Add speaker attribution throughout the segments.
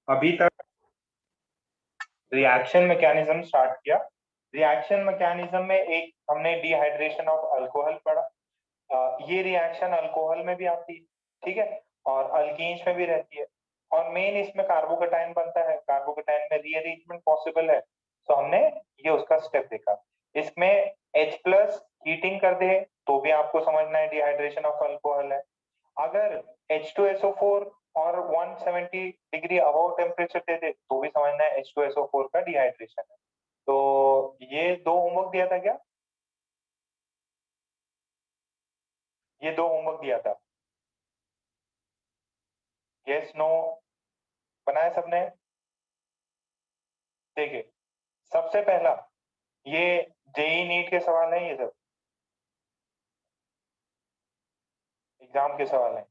Speaker 1: अभी तक reaction mechanism start किया। रिएक्शन मैकेनिज्म में एक हमने डिहाइड्रेशन ऑफ अल्कोहल पढ़ा। ये रिएक्शन अल्कोहल में भी आती है, ठीक है, और अल्कीन्स में भी रहती है। और मेन इसमें कार्बोकेटाइन बनता है, कार्बोकेटाइन में रीअरेंजमेंट पॉसिबल है। तो हमने ये उसका स्टेप देखा। इसमें H प्लस हीटिंग कर दे तो भी आपको समझना है डिहाइड्रेशन ऑफ अल्कोहल है। अगर H2SO4 और 170 डिग्री अबव टेम्परेचर दे दे तो भी समझना है H2SO4 का डिहाइड्रेशन है। तो ये दो होमवर्क दिया था क्या? ये दो होमवर्क दिया था। यस नो बनाया सबने? देखिए, सबसे पहला ये जेई नीट के सवाल है, ये सब एग्जाम के सवाल है।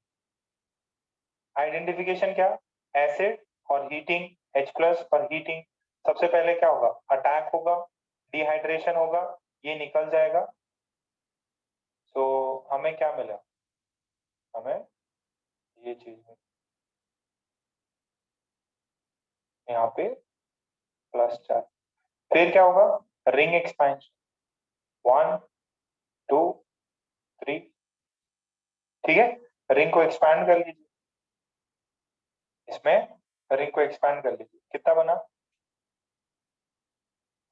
Speaker 1: आइडेंटिफिकेशन क्या? एसिड और हीटिंग, H प्लस और हीटिंग। सबसे पहले क्या होगा? अटैक होगा, डिहाइड्रेशन होगा, ये निकल जाएगा। तो हमें क्या मिला? हमें ये चीज में यहाँ पे +4। फिर क्या होगा? Ring expansion, 1 2 3। ठीक है, रिंग को एक्सपैंड कर लीजिए। इसमें रिंग को एक्सपैंड कर लीजिए, कितना बना?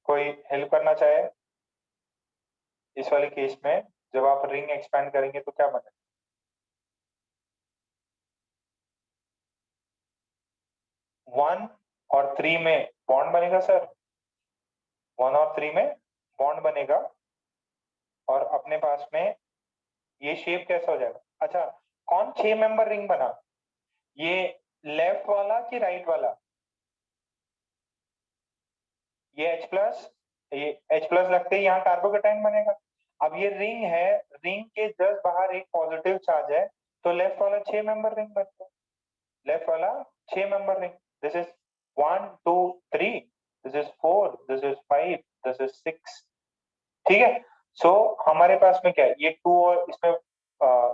Speaker 1: कोई हेल्प करना चाहे? इस वाले केस में जब आप रिंग एक्सपैंड करेंगे तो क्या बने? 1 और 3 में बॉन्ड बनेगा सर। 1 और 3 में बॉन्ड बनेगा और अपने पास में ये शेप कैसा हो जाएगा? अच्छा, कौन 6 मेंबर रिंग बना? ये लेफ्ट वाला कि राइट वाला? ये H प्लस, ये H प्लस लगते ही यहाँ कार्बोकेटाइन बनेगा। अब ये रिंग है, रिंग के जस्ट बाहर एक पॉजिटिव चार्ज है, तो लेफ्ट वाला 6 मेंबर रिंग बनता है। लेफ्ट वाला 6 member ring. This is 1 2 3, this is 4, this is 5, this is 6। ठीक है, सो हमारे पास में क्या है? ये 2 और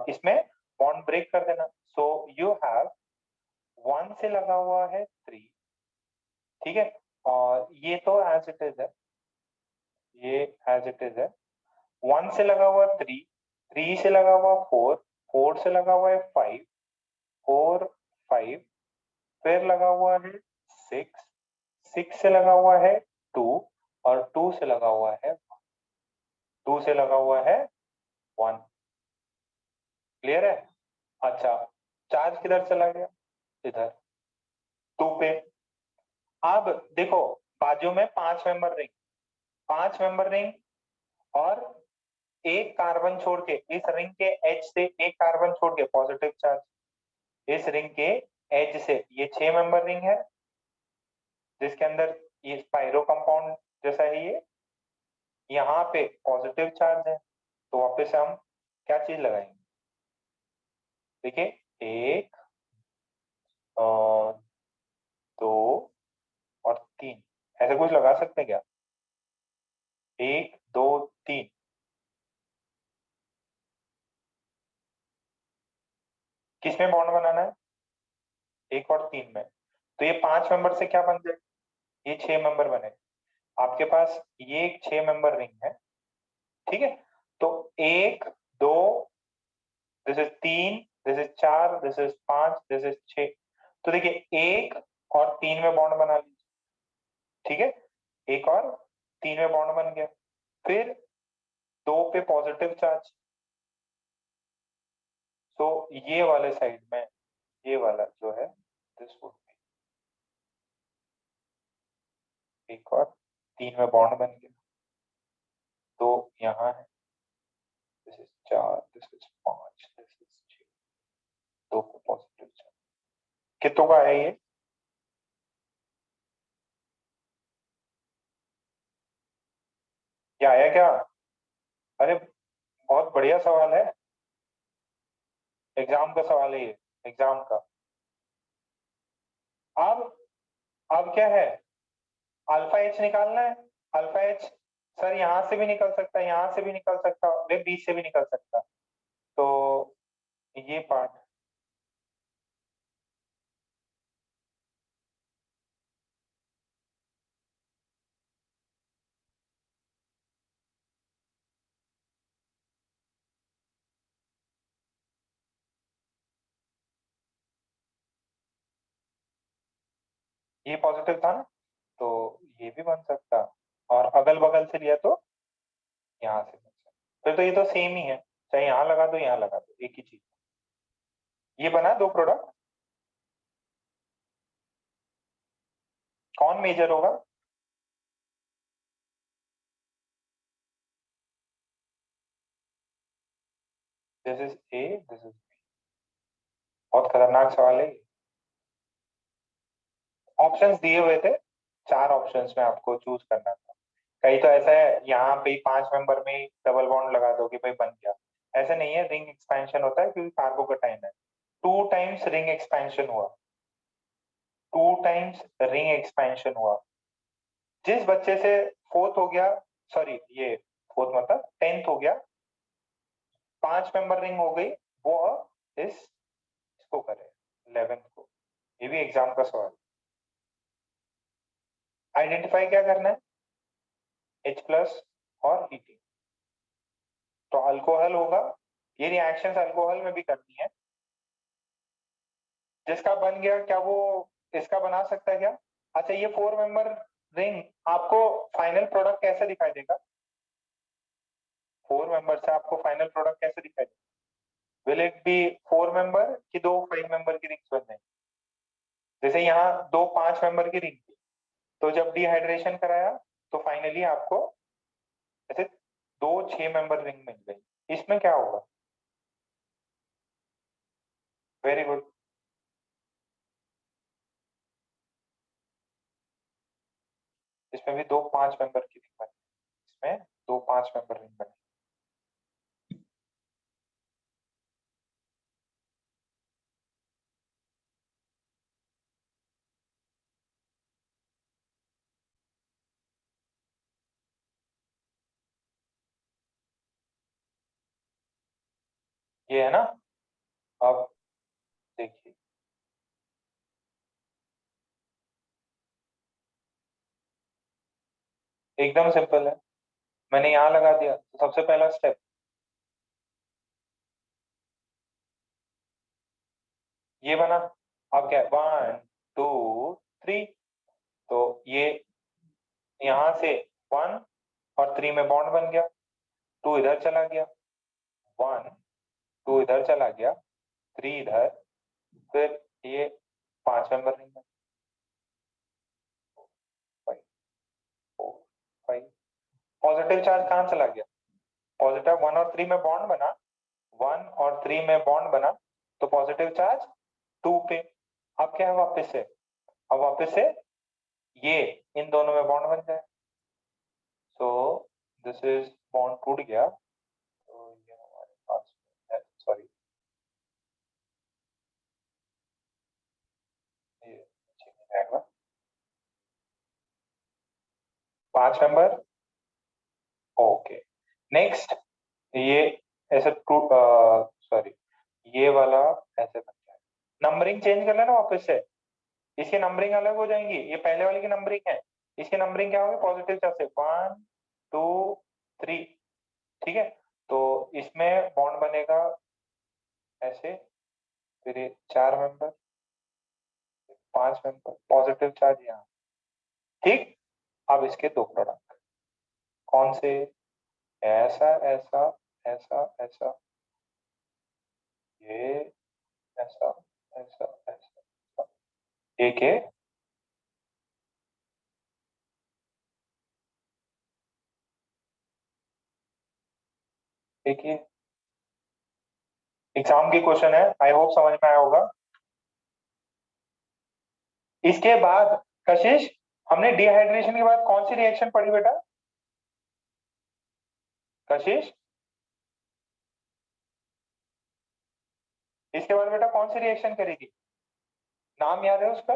Speaker 1: इसमें बॉन्ड ब्रेक कर देना। सो यू हैव 1 से लगा हुआ है 3, ठीक है, और ये तो एज इट इज है, ये एज इट इज है। 1 से लगा हुआ 3, 3 से लगा हुआ 4, 4 से लगा हुआ है 5, 4 5, फिर लगा हुआ है 6, 6 से लगा हुआ है 2, और 2 से लगा हुआ है 2 से लगा हुआ है 1। क्लियर है? अच्छा, चार्ज किधर चला गया? इधर 2 पे। अब देखो, बाजू में 5 मेंबर रिंग, 5 मेंबर रिंग, और एक कार्बन छोड़ के इस रिंग के एज से एक कार्बन छोड़ के पॉजिटिव चार्ज इस रिंग के एज से, ये 6 मेंबर रिंग है जिसके अंदर ये स्पाइरो कंपाउंड जैसा है। ये यहाँ पे पॉजिटिव चार्ज है, तो वापस से हम क्या चीज लगाएंगे? देखिए, एक, दो और 3, ऐसे कुछ लगा सकते हैं क्या? 1 2 3। किसमें बॉन्ड बनाना है? 1 और 3 में। तो ये 5 मेंबर से क्या बन जाए? ये 6 मेंबर बने। आपके पास ये एक 6 मेंबर रिंग है, ठीक है। तो 1 2, this is 3, this is 4, this is 5, this is 6। तो देखिए, 1 और 3 में बॉन्ड बना लीजिए, ठीक है। 1 और 3 में बॉन्ड बन गया। फिर 2 पे पॉजिटिव चार्ज, तो ये वाले साइड में ये वाला जो है, दिस वुड बी, 1 और 3 में बॉन्ड बन गया, तो यहाँ है, this is 4, this is 5, this is 6, 2 पे पॉजिटिव चार्ज। कितनों का है ये? क्या आया क्या? अरे, बहुत बढ़िया सवाल है, एग्जाम का सवाल है ये, एग्जाम का। अब अब क्या है? अल्फा एच निकालना है। अल्फा एच सर यहाँ से भी निकल सकता है, यहाँ से भी निकल सकता है, वे बीच से भी निकल सकता है। तो ये पार्ट ये पॉजिटिव था ना, तो ये भी बन सकता, और अगल बगल से लिया तो यहाँ से बन सकता। फिर तो ये तो सेम ही है, चाहे यहाँ लगा दो यहाँ लगा दो, एक ही चीज। ये बना दो प्रोडक्ट, कौन मेजर होगा? This is A, this is B. बहुत खतरनाक सवाल है। ऑप्शंस दिए हुए थे, 4 ऑप्शंस में आपको चूज करना था। कहीं तो ऐसा है यहाँ पे 5 मेंबर में ही डबल बॉन्ड लगा दो कि भाई बन गया, ऐसा नहीं है। रिंग एक्सपेंशन होता है क्योंकि कार्बोकेटाइन है। 2 टाइम्स रिंग एक्सपेंशन हुआ, 2 टाइम्स रिंग एक्सपेंशन हुआ। जिस बच्चे से फोर्थ हो गया, सॉरी ये फोर्थ मतलब 10th हो गया, 5 मेंबर रिंग हो गई, वो इसको करे 11th को। ये भी एग्जाम का सवाल। आइडेंटिफाई क्या करना है? H+ और हीटिंग। तो अल्कोहल होगा, ये रिएक्शंस अल्कोहल में भी करनी है। जिसका बन गया, क्या वो इसका बना सकता है क्या? अच्छा, ये 4 मेंबर रिंग आपको फाइनल प्रोडक्ट कैसे दिखाई देगा? 4 मेंबर से आपको फाइनल प्रोडक्ट कैसे दिखाई देगा? विल इट बी 4 मेंबर कि दो 5 मेंबर की रिंग्स बन जाएंगी? जैसे यहाँ दो 5 मेंबर की रिंग थी, तो जब डिहाइड्रेशन कराया तो फाइनली आपको ऐसे दो 6 मेंबर रिंग मिल गई। इसमें क्या होगा? Very good. इसमें भी दो 5 मेंबर की रिंग बनी, इसमें दो 5 मेंबर रिंग बनी। ये है ना? अब देखिए, एकदम सिंपल है। मैंने यहाँ लगा दिया, तो सबसे पहला स्टेप ये बना। अब क्या, 1 2 3, तो ये यहाँ से 1 और 3 में बॉन्ड बन गया, 2 इधर चला गया, 1 2 इधर चला गया, 3 इधर, फिर ये 5 मेंबर रिंग में, 5 4 5। पॉजिटिव चार्ज कहाँ चला गया? पॉजिटिव 1 और 3 में बॉन्ड बना, 1 और 3 में बॉन्ड बना, तो पॉजिटिव चार्ज 2 पे। अब क्या है वापस से, अब वापस से ये इन दोनों में बॉन्ड बन जाए, सो दिस इज बॉन्ड टूट गया, तो ये हमारे पास है, सॉरी ये नीचे नहीं आएगा। 5 मेंबर, ओके। नेक्स्ट, ये ऐसे टूट, सॉरी ये वाला ऐसे बन जाए। नंबरिंग चेंज कर लेना वापस से, इसकी नंबरिंग अलग हो जाएंगी, ये पहले वाले की नंबरिंग है, इसकी नंबरिंग क्या होगी? पॉजिटिव चार्ज से 1 2 3, ठीक है। तो इसमें बॉन्ड बनेगा ऐसे, फिर ये 4 मेंबर, 5 मेंबर, पॉजिटिव चार्ज यहाँ, ठीक। अब इसके दो प्रोडक्ट कौन से? ऐसा ऐसा, ऐसा ऐसा, ये ऐसा ऐसा ऐसा, एक है। देखिए, एग्जाम की क्वेश्चन है, आई होप समझ में आया होगा। इसके बाद कशिश, हमने डिहाइड्रेशन के बाद कौन सी रिएक्शन पढ़ी बेटा? कशिश, इसके बाद बेटा कौन सी रिएक्शन करेगी? नाम याद है उसका?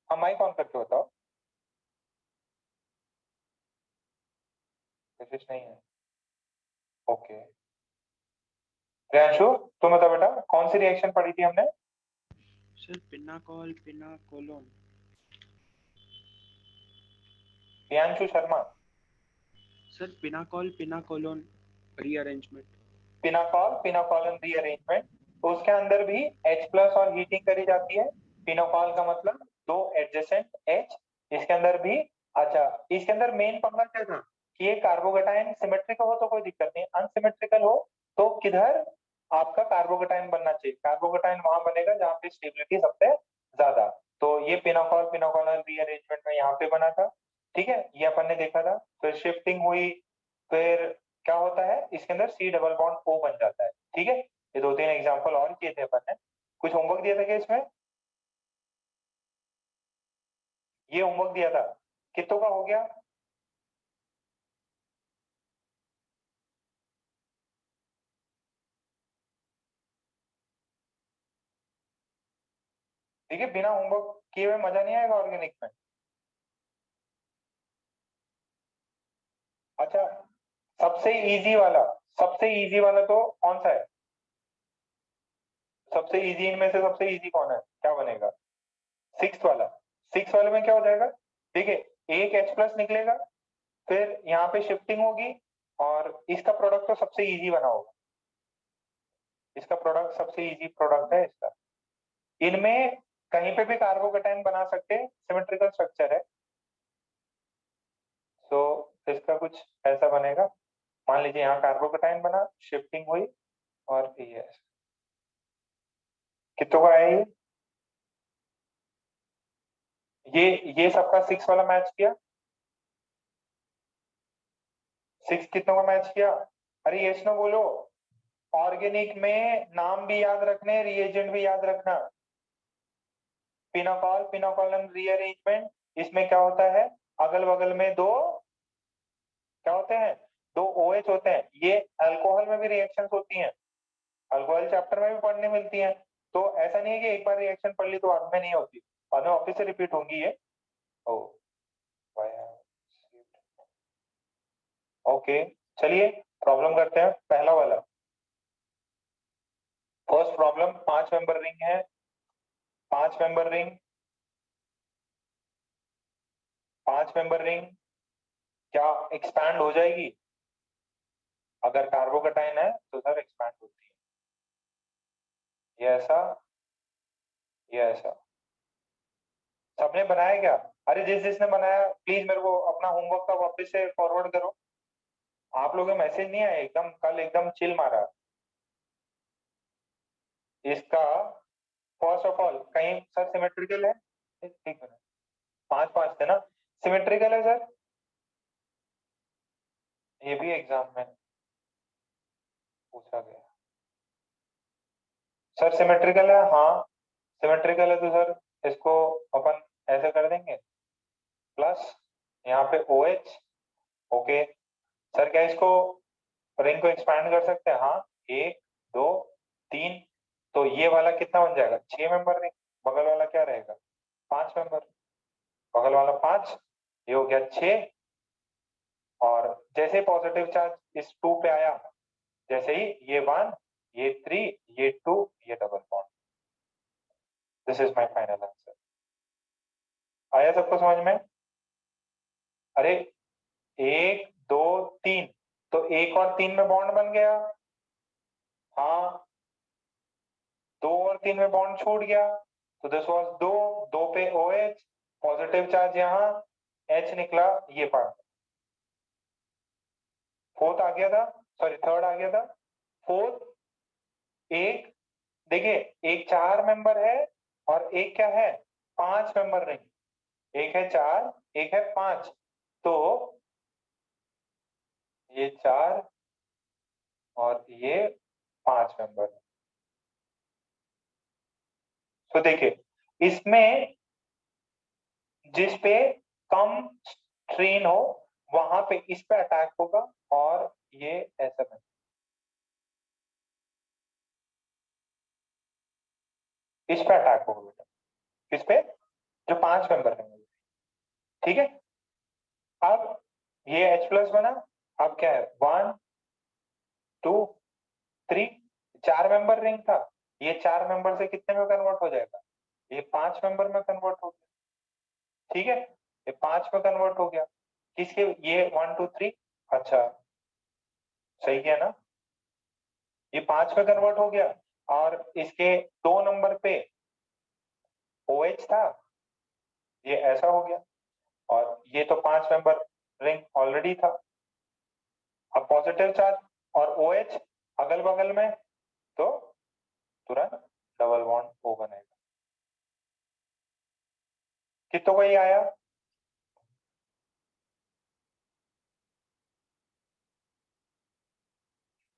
Speaker 1: हम माइक ऑन करके बताओ। कशिश नहीं है, ओके। प्रियांशु, तुम बताओ बेटा, कौन सी रिएक्शन पढ़ी थी हमने?
Speaker 2: Sir pinacol pinacolone.
Speaker 1: Priyanshu Sharma.
Speaker 2: Sir pinacol pinacolone rearrangement.
Speaker 1: Pinacol pinacolone rearrangement, तो उसके अंदर भी H प्लस और हीटिंग करी जाती है। फिनोकॉल का मतलब दो एडजेसेंट H, इसके अंदर भी। अच्छा, इसके अंदर मेन पंगा क्या था कि ये कार्बोकेटाइन सिमेट्रिकल हो तो कोई दिक्कत नहीं, अनसिमेट्रिकल हो तो किधर आपका कार्बोकेटाइन बनना चाहिए, कार्बोकेटाइन वहां बनेगा जहाँ पे स्टेबिलिटी सबसे ज्यादा। तो ये पिनोकॉल पिनोकॉल रीअरेंजमेंट में यहाँ पे बना था। ठीक है, ये अपन ने देखा था। फिर शिफ्टिंग हुई, फिर क्या होता है इसके अंदर C डबल बॉन्ड O बन जाता है। ठीक है, ये दो तीन एग्जांपल और किए थे अपन ने। कुछ होमवर्क दिया था क्या इसमें? ये होमवर्क दिया था, कितनों का हो गया? ठीक है, बिना होमवर्क किए हुए मजा नहीं आएगा ऑर्गेनिक में। अच्छा, सबसे इजी वाला, सबसे इजी वाला तो कौन सा है? सबसे इजी इनमें से सबसे इजी कौन है, क्या बनेगा? सिक्स वाला। सिक्स वाले में क्या हो जाएगा? ठीक है, एक H प्लस निकलेगा, फिर यहाँ पे शिफ्टिंग होगी, और इसका प्रोडक्ट तो सबसे इजी बना होगा। इसका प्रोडक्ट सबसे इजी प्रोडक्ट है इसका। इनमें कहीं पे भी कार्बोकेटाइन बना सकते हैं, सिमेट्रिकल स्ट्रक्चर है। तो इसका कुछ ऐसा बनेगा, मान लीजिए यहाँ कार्बोकेटाइन बना, शिफ्टिंग हुई, और ये कितनों का है ये सबका सिक्स वाला मैच किया। सिक्स कितनों का मैच किया? अरे यस नो बोलो। ऑर्गेनिक में नाम भी याद रखने, रिएजेंट भी याद रखना। पिनोकॉल पिनोकॉलन रीअरेंजमेंट, इसमें क्या होता है, अगल बगल में दो क्या होते हैं, दो OH होते हैं। ये अल्कोहल में भी रिएक्शंस होती हैं, अल्कोहल चैप्टर में भी पढ़ने मिलती हैं। तो ऐसा नहीं है कि एक बार रिएक्शन पढ़ ली तो बाद में नहीं होती, बाद में वापस से रिपीट होंगी ये। ओ, ओके, चलिए प्रॉब्लम करते हैं पहला वाला। फर्स्ट प्रॉब्लम, 5 मेंबर रिंग है। 5 मेंबर रिंग, 5 मेंबर रिंग क्या एक्सपैंड हो जाएगी? अगर कार्बोकेटाइन है तो सर एक्सपैंड होती है। ये ऐसा, ये ऐसा। सबने बनाया क्या? अरे जिस जिसने बनाया प्लीज मेरे को अपना होमवर्क का वापस से फॉरवर्ड करो। आप लोगों के मैसेज नहीं आए, एकदम कल एकदम चिल मारा इसका। फर्स्ट ऑफ ऑल कहीं सर सिमेट्रिकल है? एक मिनट, पांच पांच थे ना? सिमेट्रिकल है सर? ये भी एग्जाम में पूछा गया। सर सिमेट्रिकल है, हाँ सिमेट्रिकल है तो सर इसको अपन ऐसे कर देंगे, प्लस यहाँ पे OH। ओके सर, क्या इसको रिंग को एक्सपैंड कर सकते हैं? हाँ, एक, दो, तीन। तो ये वाला कितना बन जाएगा? 6 मेंबर रिंग। बगल वाला क्या रहेगा? 5 मेंबर। बगल वाला 5, ये हो गया 6। और जैसे पॉजिटिव चार्ज इस 2 पे आया, जैसे ही ये 1, ये 3, ये 2, ये double bond. This is my final answer. आया सबको समझ में? अरे एक, दो, तीन, तो एक और तीन में बॉन्ड बन गया। हाँ, दो और तीन में बॉन्ड छूट गया, तो दिस वाज दो, दो पे OH, पॉजिटिव चार्ज यहाँ, H निकला, ये पार्ट। फोर्थ आ गया था, सॉरी थर्ड आ गया था। फोर्थ, एक, देखिए एक 4 मेंबर है और एक क्या है, 5 मेंबर रिंग। एक है 4, एक है 5, तो ये 4 और ये 5 मेंबर। तो देखिए इसमें जिस पे कम स्ट्रेन हो वहां पे इस पे अटैक होगा, और ये ऐसा बने। इस पे अटैक होगा बेटा, किस पे? जो 5 मेंबर है। ठीक है, अब ये H प्लस बना। अब क्या है, 1, 2, 3, 4 मेंबर रिंग था, ये 4 मेंबर से कितने में कन्वर्ट हो जाएगा? ये 5 मेंबर में कन्वर्ट हो गया। ठीक है, ये 5 में कन्वर्ट हो गया। किसके? ये 1, 2, 3। अच्छा, सही किया ना? ये 5 में कन्वर्ट हो गया। और इसके 2 नंबर पे OH था, ये ऐसा हो गया। और ये तो 5 मेंबर रिंग ऑलरेडी था। अब पॉजिटिव चार्ज और OH अगल बगल में, तो तुरंत डबल बॉन्ड O बनेगा। कितनों को ये आया?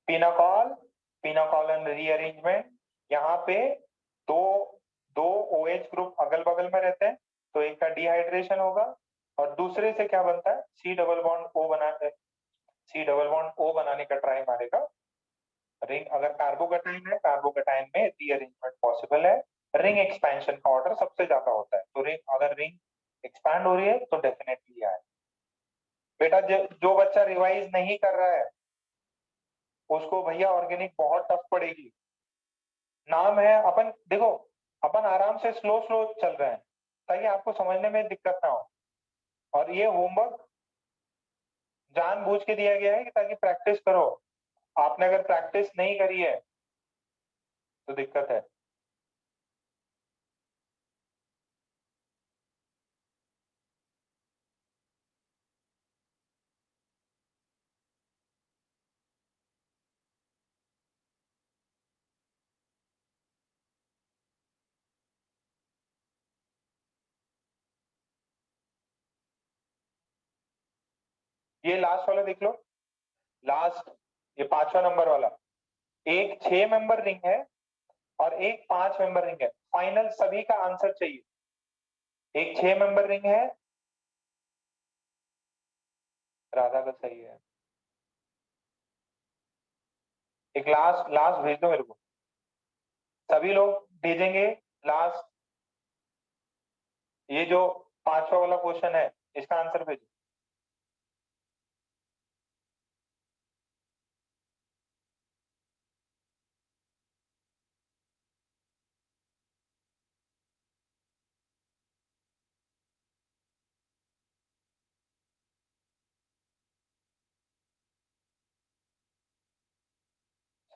Speaker 1: पिनाकॉल, पिनाकॉल एंड रीअरेंजमेंट, यहाँ पे दो दो OH ग्रुप अगल बगल में रहते हैं, तो एक का डिहाइड्रेशन होगा और दूसरे से क्या बनता है, C डबल बॉन्ड O बनाते हैं। C डबल बॉन्ड O बनाने का ट्राई मारेगा रिंग। अगर कार्बोकेटाइन है, कार्बोकेटाइन में रीअरेंजमेंट पॉसिबल है। रिंग एक्सपेंशन का ऑर्डर सबसे ज्यादा होता है, तो रिंग अगर रिंग एक्सपैंड हो रही है तो डेफिनेटली आए। बेटा जो बच्चा रिवाइज नहीं कर रहा है उसको भैया ऑर्गेनिक बहुत टफ पड़ेगी। नाम है, अपन देखो, अपन आराम से स्लो स्लो चल रहे हैं ताकि आपको समझने में दिक्कत ना हो। और ये होमवर्क जानबूझ के दिया गया है कि ताकि प्रैक्टिस करो। आपने अगर प्रैक्टिस नहीं करी है तो दिक्कत है। ये लास्ट वाला देख लो, लास्ट, ये 5वां नंबर वाला। एक 6 मेंबर रिंग है और एक 5 मेंबर रिंग है। फाइनल सभी का आंसर चाहिए। एक 6 मेंबर रिंग है, राधा का सही है। एक लास्ट लास्ट भेज दो मेरे को, सभी लोग भेजेंगे लास्ट। ये जो 5वां वाला क्वेश्चन है इसका आंसर भेजो।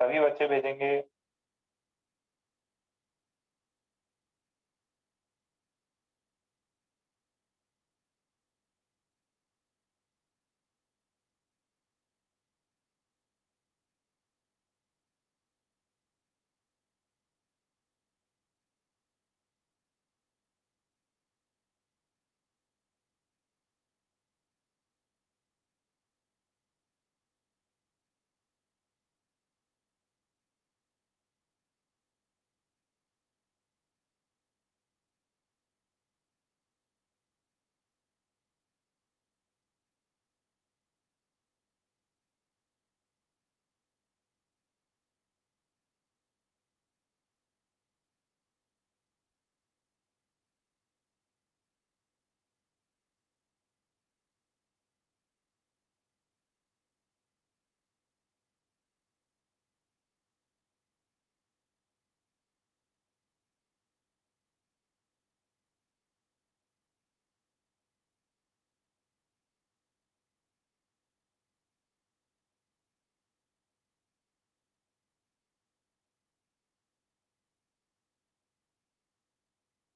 Speaker 1: सभी बच्चे भेजेंगे।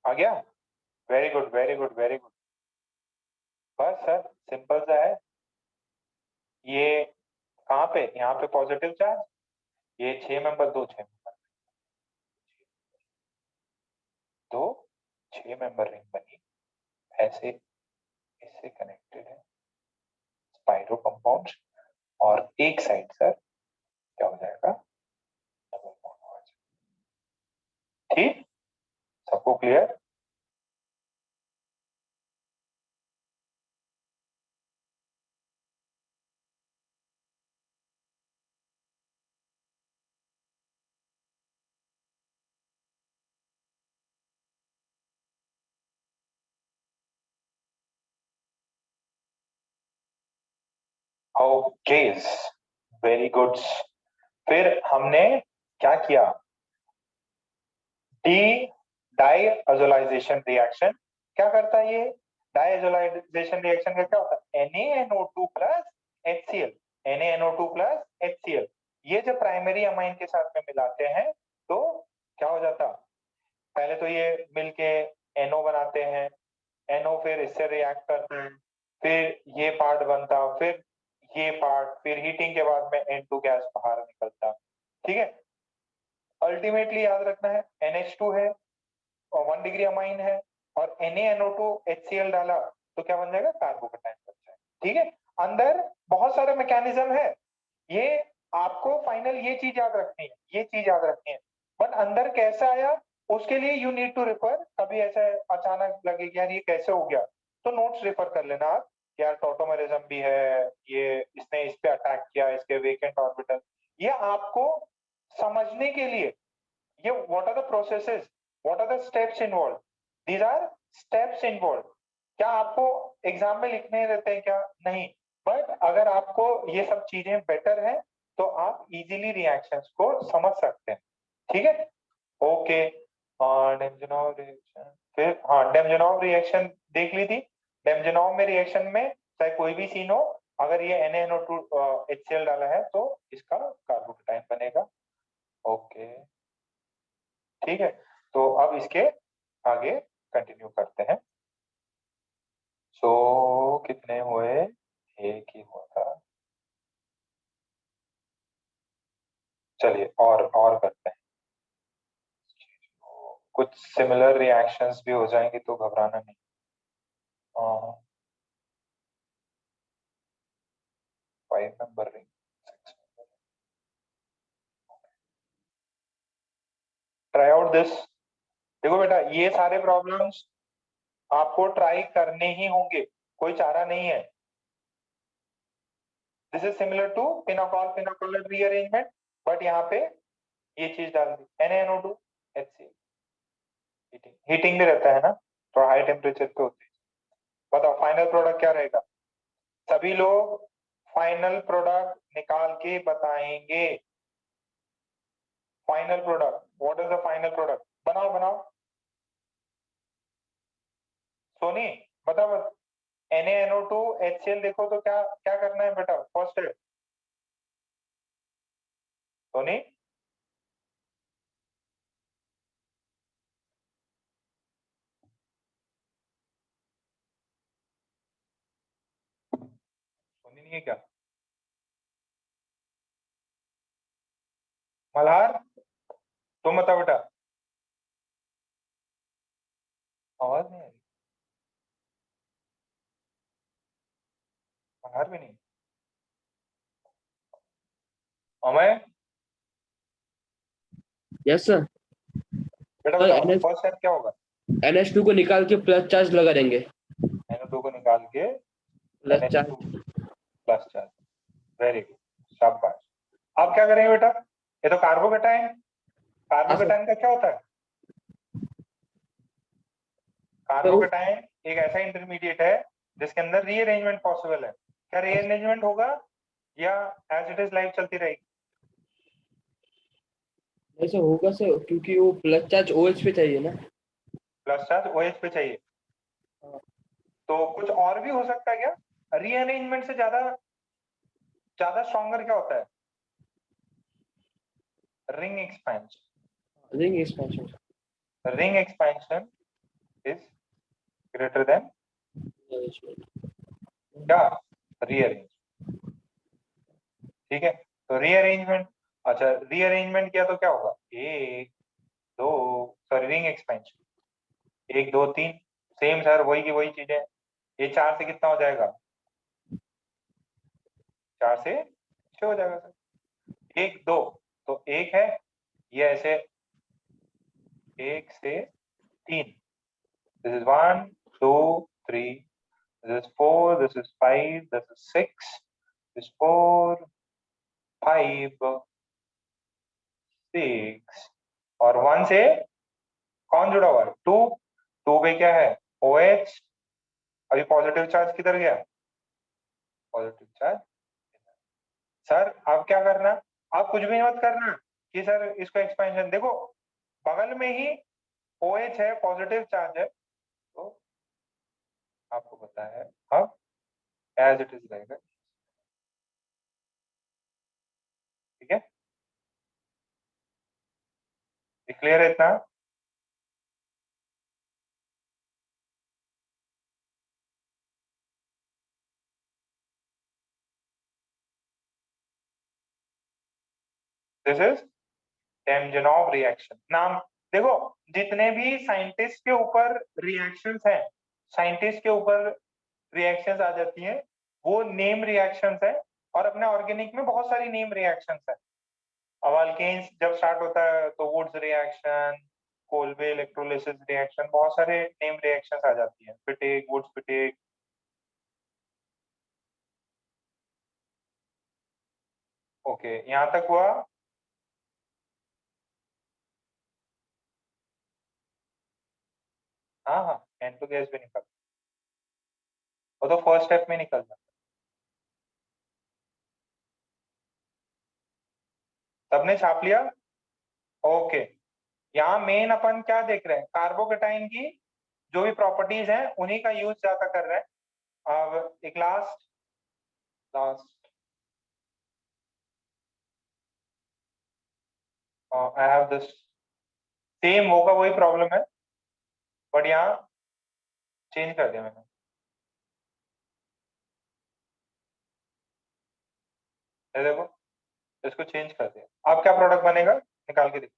Speaker 1: आ गया? Very good, very good, very good. बस सर, सिंपल सा है। ये कहाँ पे, यहाँ पे पॉजिटिव चार्ज, ये 6 मेंबर, दो 6 मेंबर, दो 6 मेंबर रिंग बनी, ऐसे इससे कनेक्टेड है स्पाइरो कंपाउंड्स। और एक साइड सर क्या हो जाएगा, डबल बॉन्ड हो जाएगा। ठीक, सबको क्लियर? Okay, very good. फिर हमने क्या किया, डी डाइअज़ोलाइजेशन रिएक्शन क्या करता है ये? डाइअज़ोलाइजेशन रिएक्शन का क्या होता है, NaNO2 plus HCl, NaNO2 plus HCl। ये जब प्राइमरी अमाइन के साथ में मिलाते हैं तो क्या हो जाता, पहले तो ये मिलके NO बनाते हैं, NO फिर इससे रिएक्ट करता है, फिर ये पार्ट बनता, फिर ये पार्ट, फिर हीटिंग के बाद में N2 गैस बाहर निकलता। ठीक है, अल्टीमेटली याद रखना है NH2 है और 1 डिग्री अमाइन है और NaNO2 HCl डाला तो क्या बन जाएगा, कार्बोकेटाइन बन जाएगा। ठीक है, अंदर बहुत सारे मैकेनिज्म है, ये आपको फाइनल ये चीज याद रखनी है, ये चीज याद रखनी है, बट अंदर कैसे आया उसके लिए यू नीड टू रिफर। कभी ऐसा अचानक लगे कि यार ये कैसे हो गया, तो नोट्स रिफर कर लेना आप, यार टॉटोमेरिज्म भी है, ये इसने इस पे अटैक किया, इसके वेकेंट ऑर्बिटल, ये आपको समझने के लिए, ये what are the processes, what are the steps involve, these are steps involve. क्या आपको एग्जाम में लिखने रहते हैं क्या, नहीं, बट अगर आपको ये सब चीजें बेटर है तो आप इजीली रिएक्शंस को समझ सकते हैं। ठीक है, ओके। डेमजनॉव रिएक्शन, फिर हाँ डेमजनॉव रिएक्शन देख ली थी। डेमजनॉव में रिएक्शन में चाहे कोई भी सीन हो, अगर ये NaNO2 HCl डाला है तो इसका कार्बोकेटाइन बनेगा। ओके, ठीक है, तो अब इसके आगे कंटिन्यू करते हैं। सो कितने हुए, एक ही हुआ था, चलिए और करते हैं। कुछ सिमिलर रिएक्शंस भी हो जाएंगे तो घबराना नहीं। 5 number ring, 6 number, try out this. देखो बेटा, ये सारे प्रॉब्लम्स आपको ट्राई करने ही होंगे, कोई चारा नहीं है। This is similar to pinacol pinacolone rearrangement, but यहाँ पे ये चीज डाल दी NaNO2 HCl, हीटिंग हीटिंग भी रहता है ना, थोड़ा हाई टेम्परेचर पे होती है। बताओ फाइनल प्रोडक्ट क्या रहेगा, सभी लोग फाइनल प्रोडक्ट निकाल के बताएंगे। Final product, what is the final product, बनाओ बनाओ। सोनी बताओ बस, NaNO2 HCl देखो तो क्या क्या करना है बेटा, फर्स्ट है सोनी। सोनी नहीं है क्या, मल्हार तुम बताओ बेटा, आवाज नहीं आ रही, मल्हार भी नहीं, अमय,
Speaker 3: यस सर।
Speaker 1: बेटा
Speaker 3: सर
Speaker 1: बताओ फर्स्ट स्टेप क्या होगा।
Speaker 3: NH2 को निकाल के प्लस चार्ज लगा देंगे।
Speaker 1: NO2 को निकाल के
Speaker 3: plus
Speaker 1: NH2
Speaker 3: charge.
Speaker 1: Plus charge, very good, शाबाश। अब क्या करेंगे बेटा, ये तो कार्बोकेटाइन, कार्बोकेटाइन का क्या होता है, कार्बोकेटाइन एक ऐसा इंटरमीडिएट है जिसके अंदर रीअरेंजमेंट पॉसिबल है। क्या रीअरेंजमेंट होगा या एज इट इज लाइफ चलती रहेगी,
Speaker 3: ऐसा होगा सर, क्योंकि वो प्लस चार्ज OH पे चाहिए ना।
Speaker 1: प्लस चार्ज OH पे चाहिए, तो कुछ और भी हो सकता है क्या, रीअरेंजमेंट से ज्यादा ज्यादा स्ट्रॉन्गर क्या होता है, ring expansion,
Speaker 3: ring expansion.
Speaker 1: Ring expansion is greater than क्या, रीअरेंज। ठीक है, तो रीअरेंजमेंट, अच्छा रीअरेंजमेंट किया तो क्या होगा, एक दो, sorry ring expansion, 1 2 3, same sir वही की वही चीजें। ये 4 से कितना हो जाएगा, 4 से 6 हो जाएगा सर, 1 2, तो एक है, ये ऐसे 1 से 3, this is 1 2 3, this is 4, this is 5, this is 6, this 4 5 6, और 1 से कौन जुड़ा हुआ है, 2, 2 पे क्या है OH, अभी पॉजिटिव चार्ज किधर गया, पॉजिटिव चार्ज। सर अब क्या करना, आप कुछ भी मत करना कि सर इसको एक्सपेंशन, देखो बगल में ही OH है, पॉजिटिव चार्ज है, तो आपको पता है अब एज इट इज रहेगा। ठीक है, क्लियर है इतना? This is Demjanov reaction. नाम देखो, जितने भी साइंटिस्ट के ऊपर रिएक्शंस हैं, साइंटिस्ट के ऊपर रिएक्शंस आ जाती हैं, वो नेम रिएक्शंस है। और अपने ऑर्गेनिक में बहुत सारी नेम रिएक्शंस है। अब अल्केन्स जब स्टार्ट होता है तो Wurtz reaction, Kolbe electrolysis reaction, बहुत सारे नेम रिएक्शंस आ जाती हैं। फिटिक, वुड्स फिटिक। ओके, यहां तक हुआ। हाँ हाँ, एन टू गैस भी निकल, वो तो फर्स्ट स्टेप में निकल जाता। सबने छाप लिया? ओके। यहाँ मेन अपन क्या देख रहे हैं, कार्बोकेटाइन की जो भी प्रॉपर्टीज हैं उन्हीं का यूज ज्यादा कर रहे हैं। अब एक last last I have this, same होगा, वही प्रॉब्लम है, बट यहाँ चेंज कर दिया मैंने। ये देखो, इसको चेंज कर दिया। अब क्या प्रोडक्ट बनेगा, निकाल के देखो।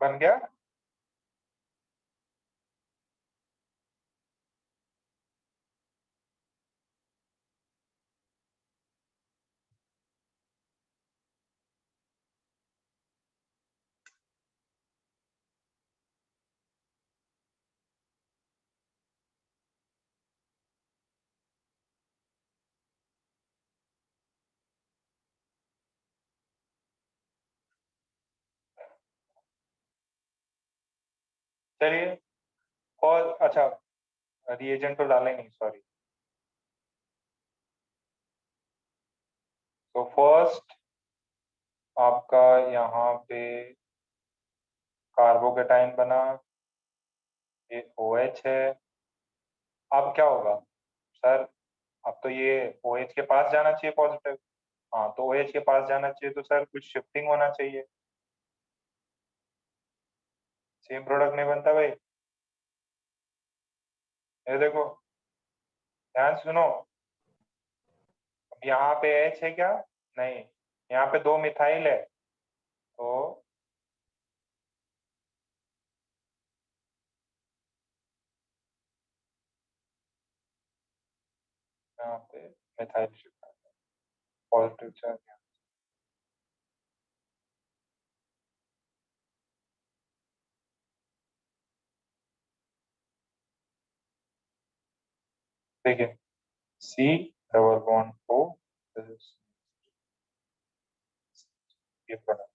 Speaker 1: बन गया। चलिए, और अच्छा, रिएजेंट तो डाला ही नहीं, सॉरी। तो फर्स्ट आपका यहाँ पे कार्बोकेटाइन बना, ये OH है। अब क्या होगा सर, अब तो ये OH के पास जाना चाहिए पॉजिटिव। हाँ, तो OH के पास जाना चाहिए, तो सर कुछ शिफ्टिंग होना चाहिए। सेम प्रोडक्ट नहीं बनता भाई। ये देखो, ध्यान सुनो। अब यहाँ पे H है क्या? नहीं। यहाँ पे दो मिथाइल है, तो यहाँ पे मिथाइल शिफ्ट, पॉजिटिव चार्ज। देखिए, C डबल बॉन्ड O, ये प्रोडक्ट,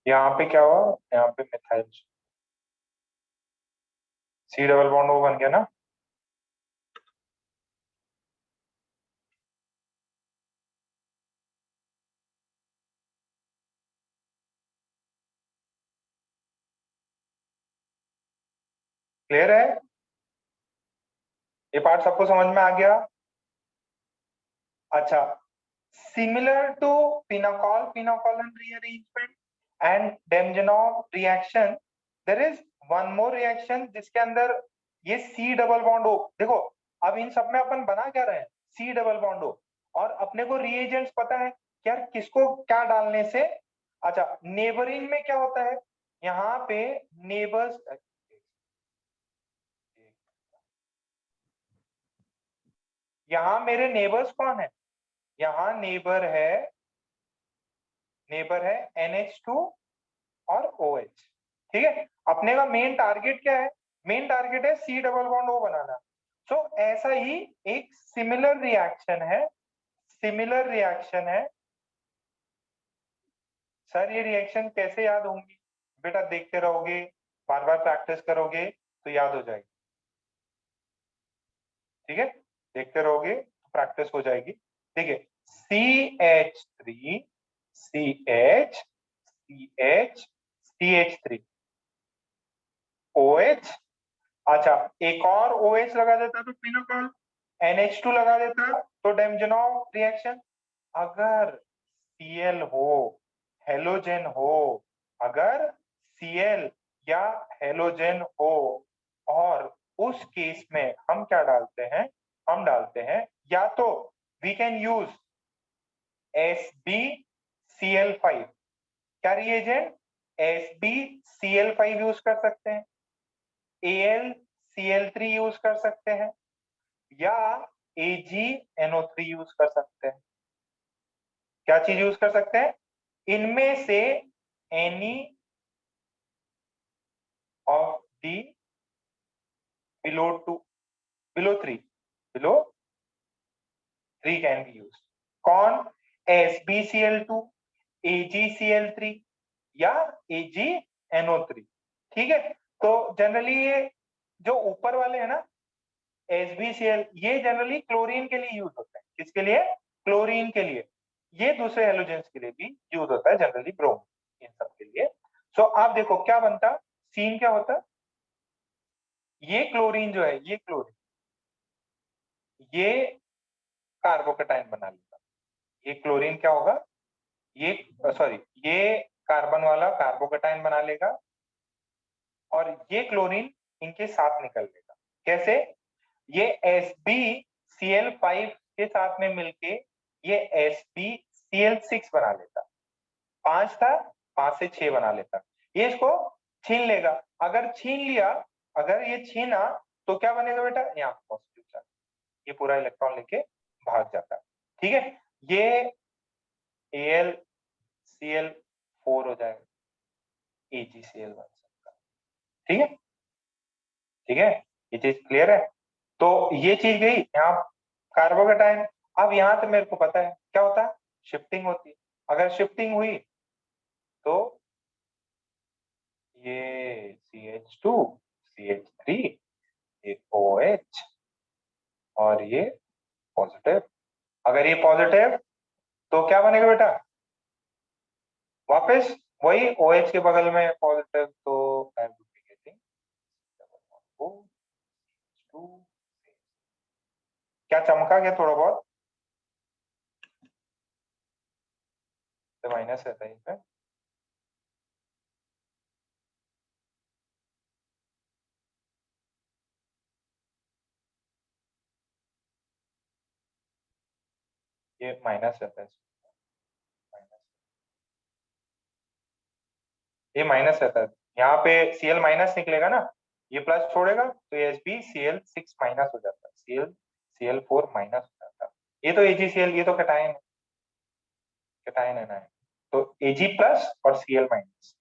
Speaker 1: यहाँ पे क्या हुआ, यहाँ पे methyl, C double bond O बन गया ना। क्लियर है? ये पार्ट सबको समझ में आ गया? अच्छा, similar to pinacol pinacolone rearrangement and Demjanov reaction, there is one more reaction जिसके अंदर ये C डबल बॉन्ड O, देखो अब इन सब में अपन बना क्या रहे हैं, C डबल बॉन्ड O। और अपने को रिएजेंट्स पता है क्या, किसको क्या डालने से। अच्छा, नेबरिंग में क्या होता है, यहाँ पे नेबर्स, यहाँ मेरे नेबर्स कौन है, यहाँ नेबर है NH2 और OH। ठीक है, अपने का मेन टारगेट क्या है, मेन टारगेट है C डबल बॉन्ड O बनाना। सो ऐसा ही एक सिमिलर रिएक्शन है। सर ये रिएक्शन कैसे याद होंगी, बेटा देखते रहोगे, बार बार प्रैक्टिस करोगे तो याद हो जाएगी। ठीक है, देखते रहोगे तो प्रैक्टिस हो जाएगी। ठीक है, CH3 CH CH CH3 OH। अच्छा, एक और OH लगा देता तो फिनोल, NH2 लगा देता तो डेमजनॉव रिएक्शन। अगर Cl हो, हेलोजन हो, अगर Cl या हेलोजन हो, और उस केस में हम क्या डालते हैं, हम डालते हैं या तो वी कैन यूज SbCl5। क्या रिएजेंट, SbCl5 यूज कर सकते हैं, AlCl3 यूज कर सकते हैं, या AgNO3 यूज कर सकते हैं। क्या चीज यूज कर सकते हैं, इनमें से any of the below 3 can be use. कौन, SbCl2, AgCl3 या AgNO3। ठीक है, तो जनरली ये जो ऊपर वाले हैं ना SbCl, ये जनरली क्लोरीन के लिए यूज होते हैं। किसके लिए, क्लोरीन के लिए। ये दूसरे हेलोजेंस के लिए भी यूज होता है, जनरली ब्रोमीन, इन सब के लिए। सो आप देखो क्या बनता, सीन क्या होता, ये क्लोरीन जो है, ये क्लोरीन ये कार्बोकेटाइन बना लेगा। ये क्लोरीन क्या होगा, ये सॉरी ये कार्बन वाला कार्बोकेटाइन बना लेगा, और ये क्लोरीन इनके साथ निकल लेगा। कैसे, ये SbCl5 के साथ में मिलके ये SbCl6 बना लेता। 5 था, 5 से 6 बना लेता। ये इसको छीन लेगा, अगर छीन लिया, अगर ये छीना तो क्या बनेगा बेटा, यहाँ पॉजिटिव चार्ज, ये पूरा इलेक्ट्रॉन लेके भाग जाता। ठीक है, ये AlCl4 हो जाएगा, AgCl बन सकता। ठीक है, ठीक है, ये चीज क्लियर है। तो ये चीज गई यहाँ कार्बोकेटाइन। अब यहाँ तो मेरे को पता है क्या होता है, शिफ्टिंग होती है। अगर शिफ्टिंग हुई तो ये CH2 CH3 ये OH और ये पॉजिटिव। अगर ये पॉजिटिव तो क्या बनेगा बेटा, वापस वही OH के बगल में पॉजिटिव, तो I am duplicating O2। क्या चमका क्या थोड़ा बहुत, तो माइनस रहता है इसमें। ये माइनस रहता है, माइनस, ये माइनस रहता है। यहाँ पे Cl माइनस निकलेगा ना, ये प्लस छोड़ेगा तो ये SbCl6 माइनस हो जाता है, Cl4 माइनस हो जाता है। ये तो AgCl, ये तो कैटायन है, कैटायन है ना, तो Ag प्लस और Cl माइनस।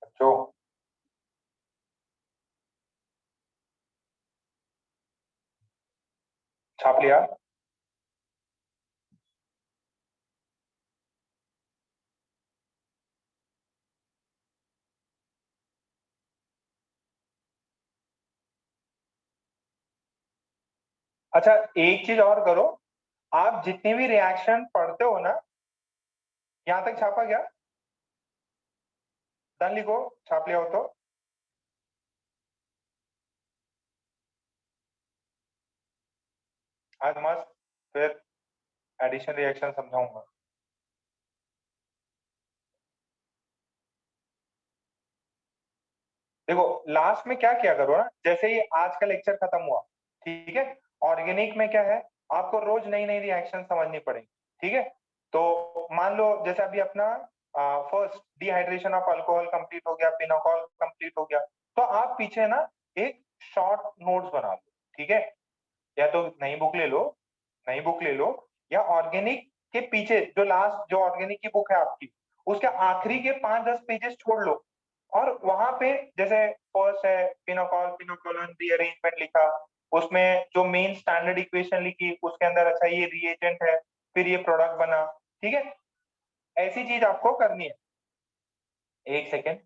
Speaker 1: बच्चों छाप लिया। अच्छा एक चीज और करो, आप जितनी भी रिएक्शन पढ़ते हो ना, यहां तक छापा क्या? डन लिखो, छाप लिया हो तो। आज मस्त, फिर एडिशन रिएक्शन समझाऊंगा। देखो लास्ट में क्या किया करो ना, जैसे ही आज का लेक्चर खत्म हुआ, ठीक है, ऑर्गेनिक में क्या है, आपको रोज नई नई रिएक्शन समझनी पड़ेगी, ठीक है। तो मान लो जैसे अभी अपना first dehydration of alcohol complete हो गया, पिनोकॉल कंप्लीट हो गया, तो आप पीछे ना एक शॉर्ट नोट्स बना लो, ठीक है। या तो नई बुक ले लो, नई बुक ले लो, या ऑर्गेनिक के पीछे जो लास्ट जो ऑर्गेनिक की बुक है आपकी, उसके आखिरी के 5-10 पेजेस छोड़ लो, और वहां पे जैसे फर्स्ट है पिनोकॉल पिनोकोलन रीअरेंजमेंट लिखा, उसमें जो मेन स्टैंडर्ड इक्वेशन लिखी, उसके अंदर अच्छा ये रिएजेंट है, फिर ये प्रोडक्ट बना, ठीक है। ऐसी चीज आपको करनी है। एक सेकेंड।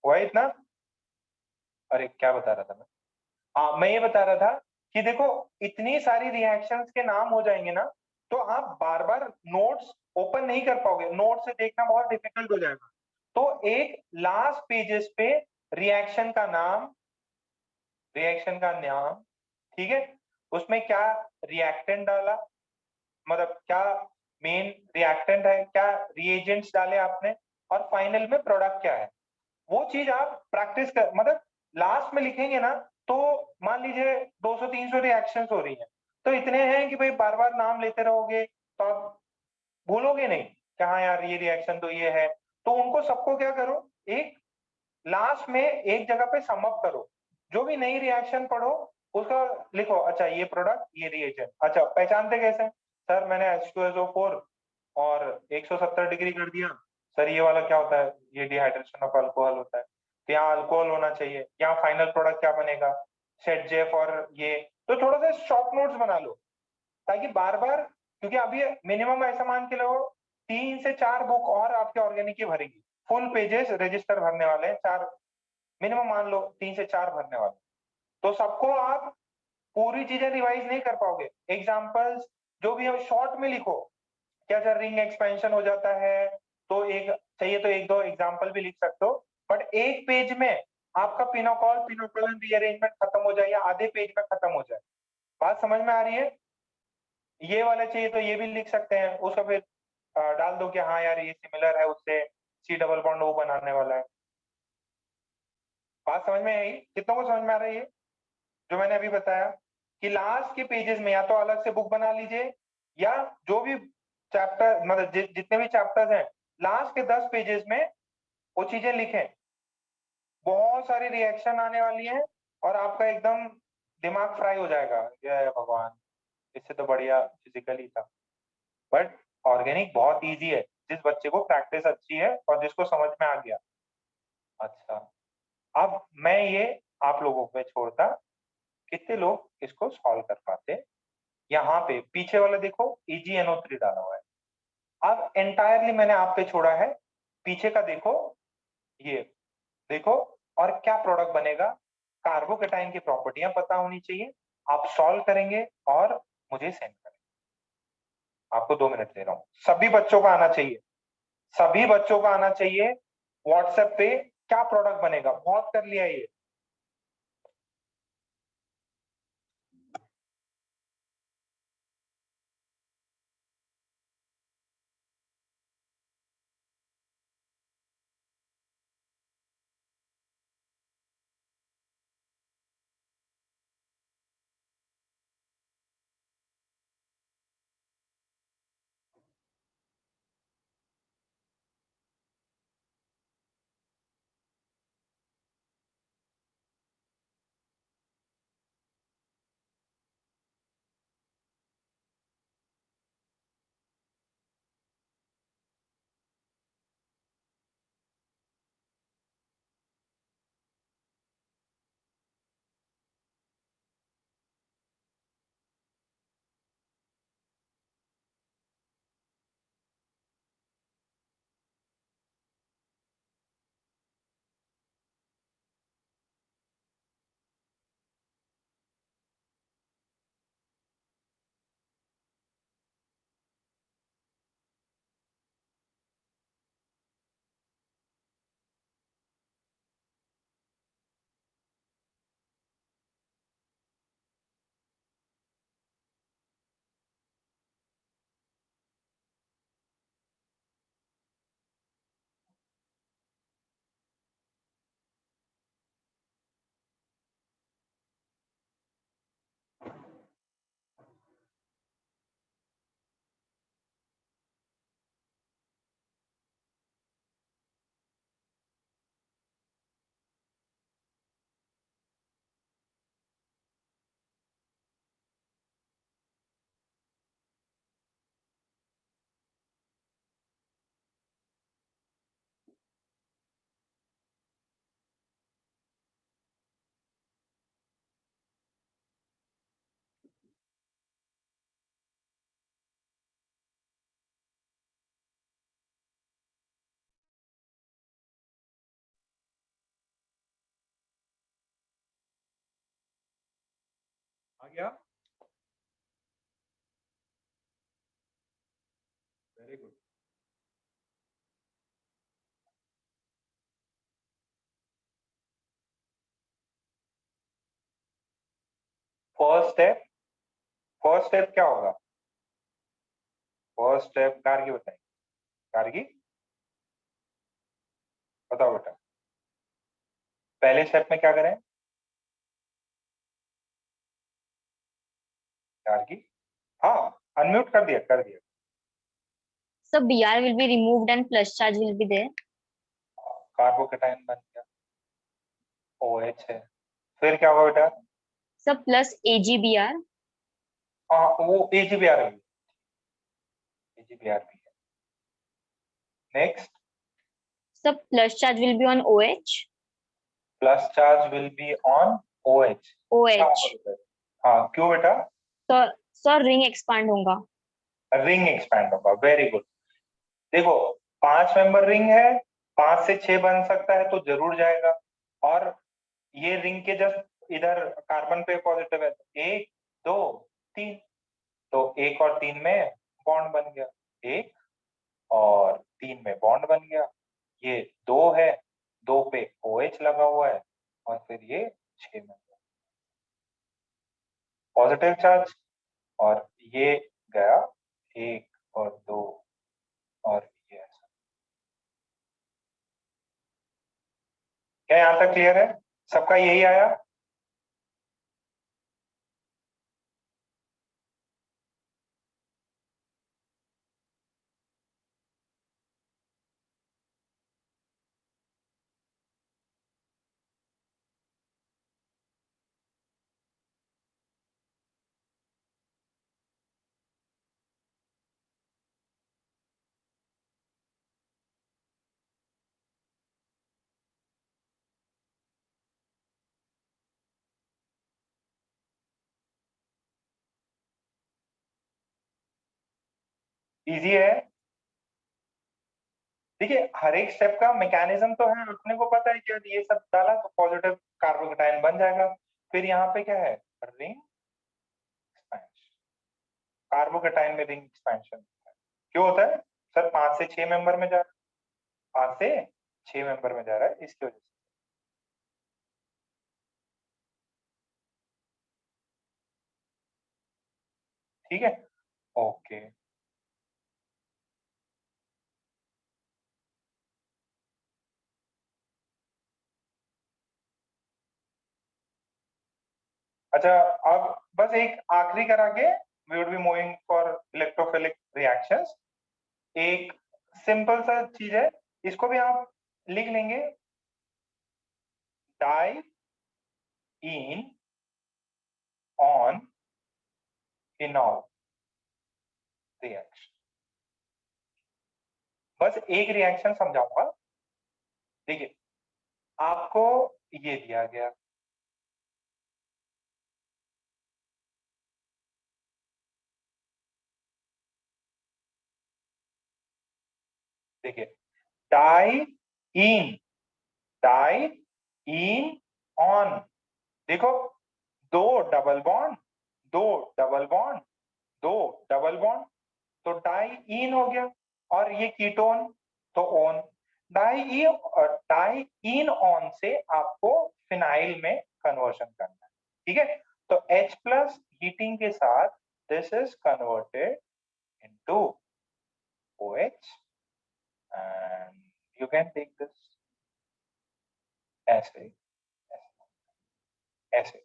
Speaker 1: हुआ इतना? अरे क्या बता रहा था मैं? हाँ मैं ये बता रहा था कि देखो इतनी सारी रिएक्शंस के नाम हो जाएंगे ना, तो आप बार बार नोट्स ओपन नहीं कर पाओगे, नोट से देखना बहुत डिफिकल्ट हो जाएगा। तो एक लास्ट पेजेस पे रिएक्शन का नाम, रिएक्शन का नाम, ठीक है, उसमें क्या रिएक्टेंट डाला, मतलब क्या मेन रिएक्टेंट है, क्या रिएजेंट्स डाले आपने, और फाइनल में प्रोडक्ट क्या है, वो चीज आप प्रैक्टिस कर, मतलब लास्ट में लिखेंगे ना, तो मान लीजिए 200-300 रिएक्शंस हो रही हैं, तो इतने हैं कि भाई बार बार नाम लेते रहोगे तो आप भूलोगे नहीं कि हाँ यार ये रिएक्शन तो ये है। तो उनको सबको क्या करो, एक लास्ट में एक जगह पे सम अप करो, जो भी नई रिएक्शन पढ़ो उसका लिखो, अच्छा ये प्रोडक्ट ये रिएजेंट, अच्छा पहचानते कैसे? सर मैंने H2SO4 और 170 डिग्री कर दिया, सर ये वाला क्या होता है? ये डिहाइड्रेशन ऑफ अल्कोहल होता है, तो यहाँ अल्कोहल होना चाहिए, यहाँ फाइनल प्रोडक्ट क्या बनेगा, सेट जेफ, और ये। तो थोड़ा सा शॉर्ट नोट्स बना लो, ताकि बार बार, क्योंकि अभी मिनिमम ऐसा मान के लो 3 से 4 बुक और आपके ऑर्गेनिक की भरेगी, फुल पेजेस रजिस्टर भरने वाले हैं, 4 मिनिमम मान लो, 3 से 4 भरने वाले, तो सबको आप पूरी चीजें रिवाइज नहीं कर पाओगे। एग्जाम्पल्स जो भी है शॉर्ट में लिखो, क्या सर रिंग एक्सपेंशन हो जाता है, तो एक चाहिए तो एक दो एग्जाम्पल भी लिख सकते हो, बट एक पेज में आपका पिनोकॉल पिनोकोलन रीअरेंजमेंट खत्म हो जाए, या आधे पेज में खत्म हो जाए। बात समझ में आ रही है? ये वाला चाहिए तो ये भी लिख सकते हैं, उसको फिर डाल दो कि हाँ यार ये सिमिलर है उससे, सी डबल बॉन्ड ओ बनाने वाला है। बात समझ में आई? कितनों को समझ में आ रही है जो मैंने अभी बताया? कि लास्ट के पेजेस में या तो अलग से बुक बना लीजिए, या जो भी चैप्टर, मतलब जितने भी चैप्टर्स हैं, लास्ट के 10 पेजेस में वो चीजें लिखें। बहुत सारी रिएक्शन आने वाली हैं, और आपका एकदम दिमाग फ्राई हो जाएगा, जय भगवान, इससे तो बढ़िया फिजिकली था। बट ऑर्गेनिक बहुत इजी है, जिस बच्चे को प्रैक्टिस अच्छी है और जिसको समझ में आ गया। अच्छा, अब मैं ये आप लोगों पे छोड़ता, कितने लोग इसको सॉल्व कर पाते? यहाँ पे पीछे वाला देखो, EgNO3 डाला हुआ है। अब एंटायरली मैंने आप पे छोड़ा है, पीछे का देखो, ये देखो, और क्या प्रोडक्ट बनेगा, कार्बोकेटाइन की प्रॉपर्टियां पता होनी चाहिए। आप सॉल्व करेंगे और मुझे सेंड करेंगे। आपको 2 मिनट दे रहा हूँ, सभी बच्चों का आना चाहिए, सभी बच्चों का आना चाहिए। व्हाट्सएप पे क्या प्रोडक्ट बनेगा, बहुत कर लिया ये। गया, वेरी गुड। फर्स्ट स्टेप क्या होगा? फर्स्ट स्टेप गार्गी बताइए, गार्गी बताओ बेटा, पहले स्टेप में क्या करें? गार्गी, हाँ अनम्यूट कर दिया, कर दिया।
Speaker 4: So Br will be removed and plus charge will be there.
Speaker 1: Carbocation बन गया, OH है, फिर क्या होगा बेटा?
Speaker 4: So plus AgBr.
Speaker 1: हाँ वो AgBr है, AgBr भी है। Next,
Speaker 4: So plus charge will be on OH.
Speaker 1: Plus charge will be on OH।
Speaker 4: OH.
Speaker 1: हाँ क्यों बेटा?
Speaker 4: So ring expand होगा.
Speaker 1: रिंग एक्सपैंड होगा, वेरी गुड। देखो 5 मेंबर रिंग है, 5 से 6 बन सकता है तो जरूर जाएगा। और ये रिंग के जस्ट इधर कार्बन पे पॉजिटिव है, 1 2 3, तो 1 और 3 में बॉन्ड बन गया, 1 और 3 में बॉन्ड बन गया। ये 2 है, 2 पे OH लगा हुआ है, और फिर ये 6 में पॉजिटिव चार्ज, और ये गया 1 और 2, और ये ऐसा। क्या यहाँ तक क्लियर है? सबका यही आया? इजी है। देखिए हर एक स्टेप का मैकेनिज्म तो है, अपने को पता है कि ये सब डाला तो पॉजिटिव कार्बोकेटाइन बन जाएगा। फिर यहाँ पे क्या है? Ring expansion. कार्बोकेटाइन में रिंग एक्सपेंशन क्यों होता है सर? 5 से 6 मेंबर में जा रहा है, 5 से 6 मेंबर में जा रहा है, इसकी वजह से। ठीक है, ओके। अच्छा, अब बस एक आखिरी करा के we would be moving for electrophilic reactions. एक सिंपल सा चीज है, इसको भी आप लिख लेंगे, dienone phenol reaction. बस एक रिएक्शन समझाऊंगा। देखिए आपको ये दिया गया, देखिए diene, dienone, देखो दो डबल बॉन्ड, दो डबल बॉन्ड, दो डबल बॉन्ड, तो डाई इन हो गया। और ये कीटोन तो ऑन, डाई इन ऑन से आपको फिनाइल में कन्वर्शन करना है। ठीक है, तो H प्लस हीटिंग के साथ this is converted into OH and you can take this ऐसे ऐसे।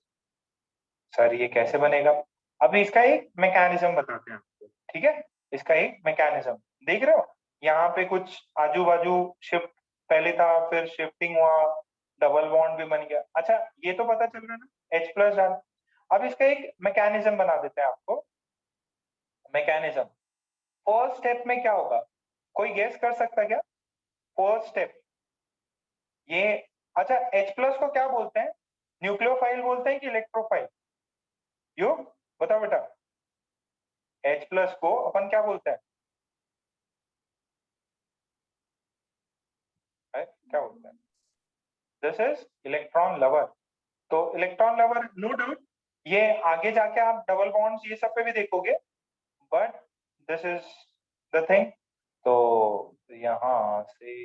Speaker 1: सर ये कैसे बनेगा? अभी इसका एक मैकेनिज्म बताते हैं आपको। ठीक है, इसका एक मैकेनिज्म देख रहे हो, यहाँ पे कुछ आजू बाजू शिफ्ट पहले था, फिर शिफ्टिंग हुआ, डबल बॉन्ड भी बन गया। अच्छा ये तो पता चल रहा है ना, H प्लस डाल। अब इसका एक मैकेनिज्म बना देते हैं आपको। मैकेनिज्म फर्स्ट स्टेप में क्या होगा, कोई गेस कर सकता है क्या? फर्स्ट स्टेप ये, अच्छा H प्लस को क्या बोलते हैं? न्यूक्लियोफाइल बोलते हैं कि इलेक्ट्रोफाइल? यू बताओ बेटा, H प्लस को अपन क्या बोलते हैं? क्या बोलते हैं? This is electron lover. तो इलेक्ट्रॉन लवर नो डाउट ये आगे जाके आप डबल बॉन्ड्स ये सब पे भी देखोगे, but this is the thing. तो यहां से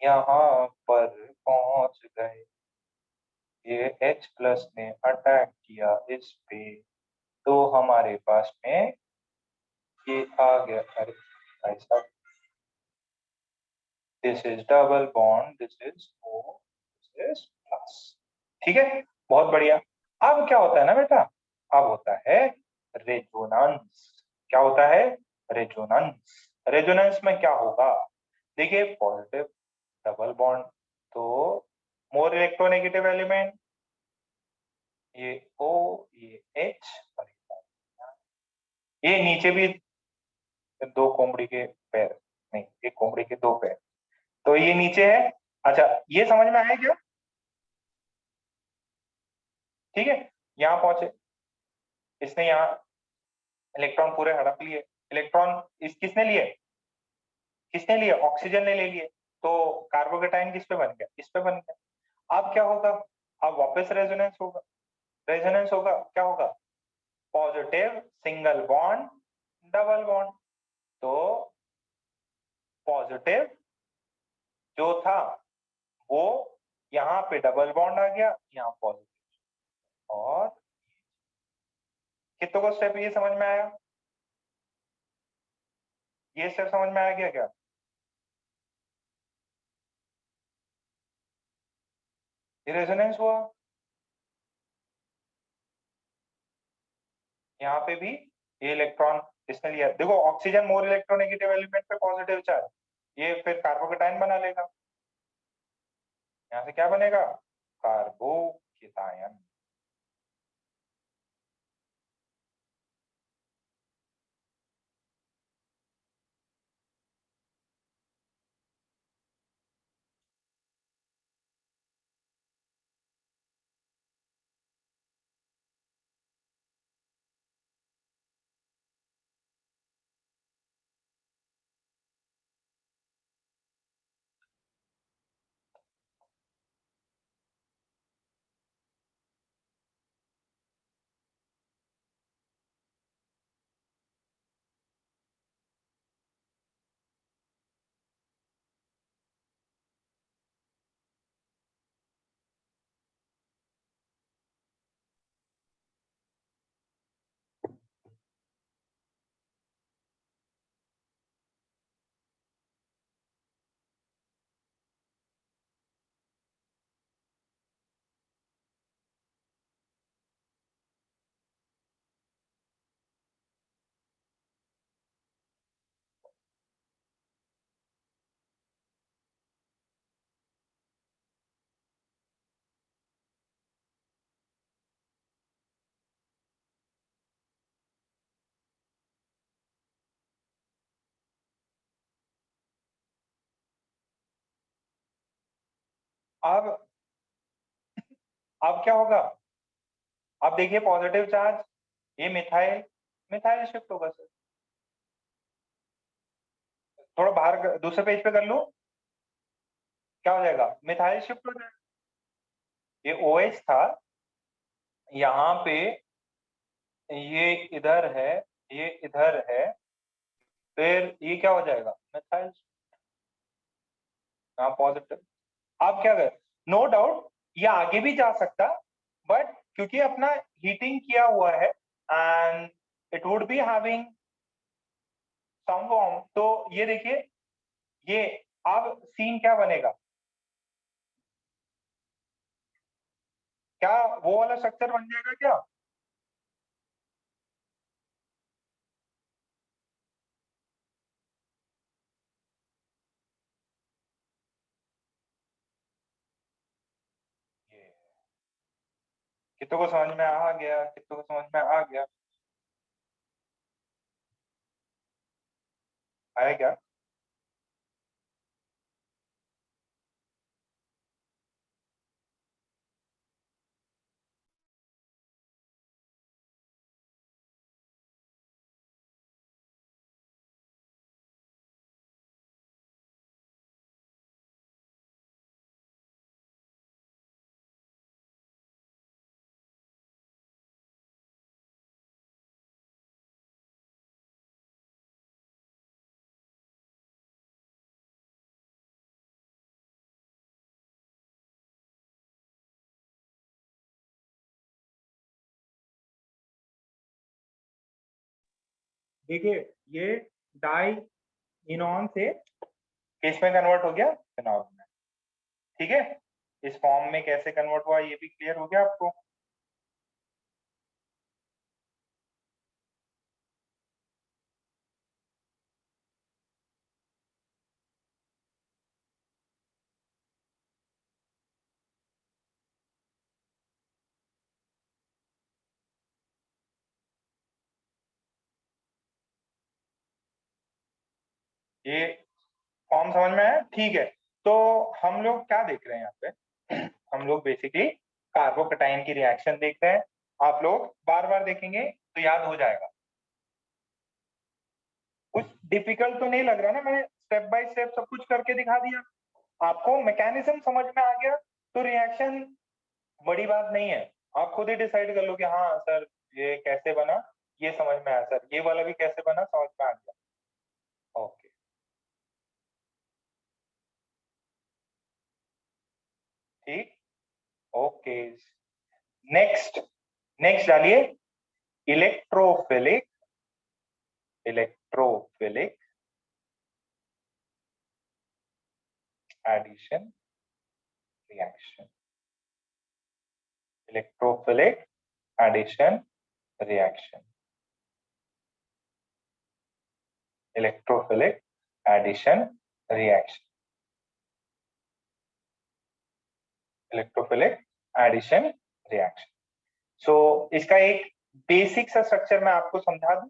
Speaker 1: यहां पर पहुंच गए, ये H प्लस ने अटैक किया इस पे, तो हमारे पास में ये आ गया। अरे भाई साहब, this is double bond, this is O, this is plus. ठीक है, बहुत बढ़िया। अब क्या होता है ना बेटा, अब होता है रेजोनेंस। क्या होता है? रेजोनेंस। रेजोनेंस में क्या होगा? देखिए, पॉजिटिव डबल बॉन्ड, तो मोर इलेक्ट्रोनेगेटिव एलिमेंट, ये O, ये H, और ये नीचे भी दो कोमड़ी के पैर, नहीं, एक कोमड़ी के दो पैर, तो ये नीचे है। अच्छा, ये समझ में आया क्या? ठीक है, यहाँ पहुंचे, इसने यहाँ इलेक्ट्रॉन पूरे हड़प लिए। इलेक्ट्रॉन इस किसने लिए? किसने लिए? ऑक्सीजन ने ले लिए। तो कार्बोकेटाइन किस पे बन गया? इस पे बन गया। अब क्या होगा? अब वापस रेजोनेंस होगा। रेजोनेंस होगा, क्या होगा? Positive single bond double bond. तो पॉजिटिव जो था वो यहाँ पे डबल बॉन्ड आ गया, यहाँ पॉजिटिव। और कितनों को स्टेप ये समझ में आया? ये स्टेप समझ में आया क्या? ये रेजोनेंस हुआ। यहाँ पे भी ये इलेक्ट्रॉन इसने लिया। देखो, ऑक्सीजन मोर इलेक्ट्रोनेगेटिव एलिमेंट पे पॉजिटिव चार्ज, ये फिर कार्बोकेटाइन बना लेगा। यहाँ से क्या बनेगा? कार्बोकेटायन। अब अब क्या होगा? अब देखिए, पॉजिटिव चार्ज, ये मिथाइल, मिथाइल शिफ्ट होगा सर। थोड़ा बाहर दूसरे पेज पे कर लूं, क्या हो जाएगा? मिथाइल शिफ्ट हो जाएगा। ये OH था, यहाँ पे ये इधर है, ये इधर है, फिर ये क्या हो जाएगा? मिथाइल। हाँ, पॉजिटिव। आप क्या कर, नो डाउट ये आगे भी जा सकता, बट क्योंकि अपना हीटिंग किया हुआ है and it would be having some form, तो ये देखिए, ये अब सीन क्या बनेगा? क्या वो वाला स्ट्रक्चर बन जाएगा क्या? ये कितनों को समझ में आ गया? कितनों को समझ में आ गया? आया क्या? देखिए ये डाई इनॉन से किस में कन्वर्ट हो गया, फिनॉल में। ठीक है, इस फॉर्म में कैसे कन्वर्ट हुआ ये भी क्लियर हो गया आपको। ये फॉर्म समझ में आया, ठीक है। तो हम लोग क्या देख रहे हैं यहाँ पे हम लोग बेसिकली कार्बोकैटायन की रिएक्शन देख रहे हैं। आप लोग बार बार देखेंगे तो याद हो जाएगा। कुछ डिफिकल्ट तो नहीं लग रहा ना, मैंने स्टेप बाय स्टेप सब कुछ करके दिखा दिया आपको, मैकेनिज्म समझ में आ गया तो रिएक्शन बड़ी बात नहीं है। आप खुद ही डिसाइड कर लो कि हाँ सर ये कैसे बना, ये समझ में आया, सर ये वाला भी कैसे बना, समझ में आ गया। ओके, ठीक, ओके। नेक्स्ट, नेक्स्ट डालिए, electrophilic, electrophilic addition reaction, electrophilic addition reaction, electrophilic addition reaction, electrophilic addition reaction. So इसका एक बेसिक सा स्ट्रक्चर मैं आपको समझा दूं,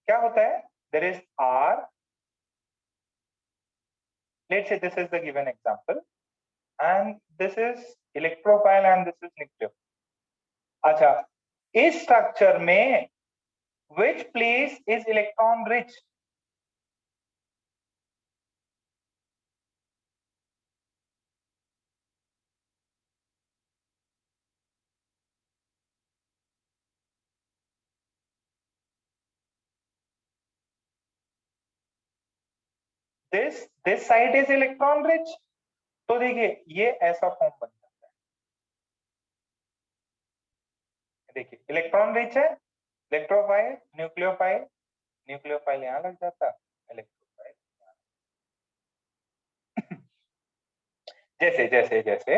Speaker 1: क्या होता है। There is R, let's say this is the given example and this is electrophile and this is nucleophile। अच्छा, इस स्ट्रक्चर में which place is electron rich? this side is electron rich। तो देखिए ये ऐसा फॉर्म बन जाता है, देखिए इलेक्ट्रॉन रिच है, इलेक्ट्रोफाइल, न्यूक्लियोफाइल, न्यूक्लियोफाइल यहां लग जाता, इलेक्ट्रोफाइल जैसे जैसे जैसे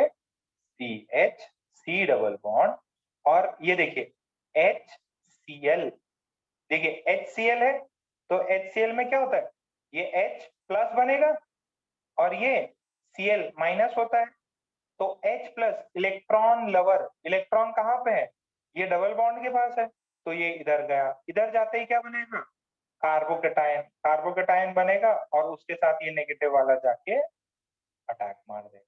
Speaker 1: CH, C डबल बॉन्ड, और ये देखिए HCl, देखिए HCl है तो HCl में क्या होता है, ये H प्लस बनेगा और ये Cl माइनस होता है। तो H plus electron lover, electron कहाँ पे है, ये डबल बॉन्ड के पास है, तो ये इधर गया, इधर जाते ही क्या बनेगा, कार्बोकैटायन, कार्बोकैटायन बनेगा और उसके साथ ये नेगेटिव वाला जाके अटैक मार देगा।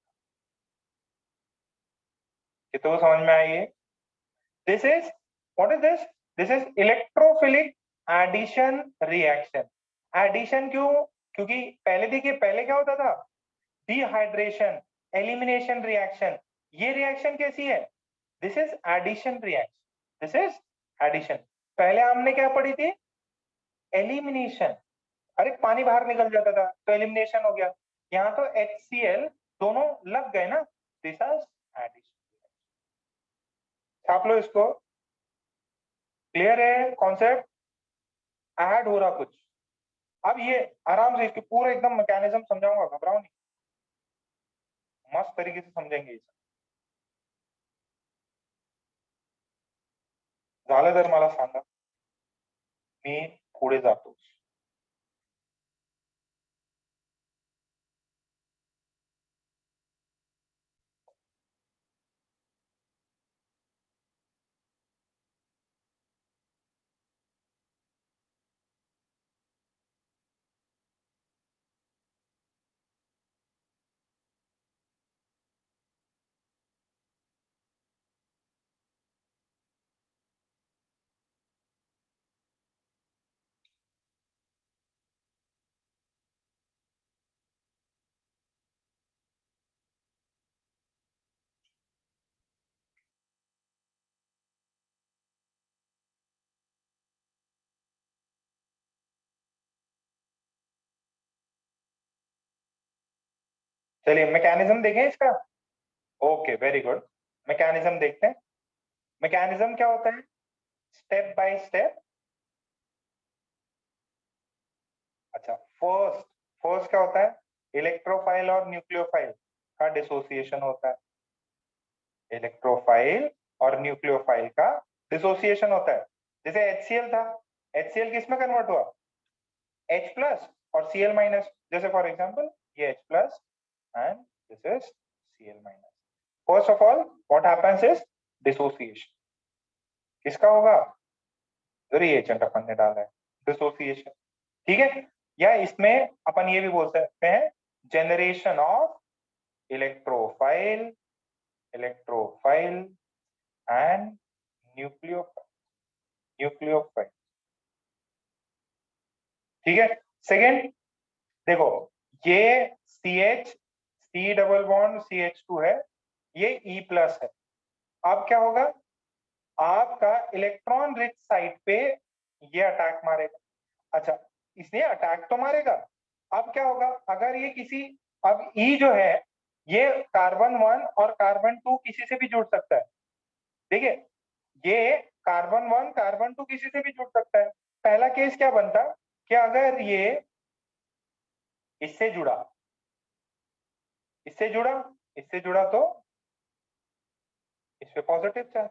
Speaker 1: ये तो समझ में आई है। This is, what is this, this is electrophilic addition reaction. Addition क्यों, क्योंकि पहले देखिए पहले क्या होता था, डिहाइड्रेशन, एलिमिनेशन रिएक्शन। ये रिएक्शन कैसी है, this is addition reaction, this is addition. पहले हमने क्या पढ़ी थी, एलिमिनेशन, अरे पानी बाहर निकल जाता था तो एलिमिनेशन हो गया, यहाँ तो HCl दोनों लग गए ना, दिस इज एडिशन। छाप लो इसको, क्लियर है कॉन्सेप्ट, ऐड हो रहा कुछ। अब ये आराम से इसके पूरा एकदम मैकेनिज्म समझाऊंगा, घबराओ नहीं, मस्त तरीके से समझेंगे इसे। झालं तर मला सांगा, मी पुढे जातो। चलिए मैकेनिज्म देखें इसका, ओके वेरी गुड। मैकेनिज्म देखते हैं, मैकेनिज्म क्या होता है, step by step first first क्या होता है, इलेक्ट्रोफाइल और न्यूक्लियोफाइल का डिसोसिएशन होता है, इलेक्ट्रोफाइल और न्यूक्लियोफाइल का डिसोसिएशन होता है। जैसे HCl था, HCl किस में कन्वर्ट हुआ, H प्लस और Cl माइनस, जैसे फॉर एग्जांपल ये H plus and this is Cl minus. First of all what happens is dissociation, किसका होगा, जो रिएजेंट अपन ने डाला है, डिसोसिएशन, ठीक है। या इसमें अपन ये भी बोल सकते हैं generation of electrophile electrophile and nucleophile, ठीक है। सेकेंड देखो, ये CH C double bond CH2 है, ये E प्लस है। अब क्या होगा, आपका इलेक्ट्रॉन रिच साइड पे ये अटैक मारेगा। अच्छा, इसने अटैक तो मारेगा, अब क्या होगा, अगर ये किसी, अब E जो है ये कार्बन 1 और कार्बन 2 किसी से भी जुड़ सकता है, देखिए ये कार्बन 1 कार्बन 2 किसी से भी जुड़ सकता है। पहला केस क्या बनता कि अगर ये इससे जुड़ा इससे जुड़ा इससे जुड़ा तो इस पे पॉजिटिव चार्ज,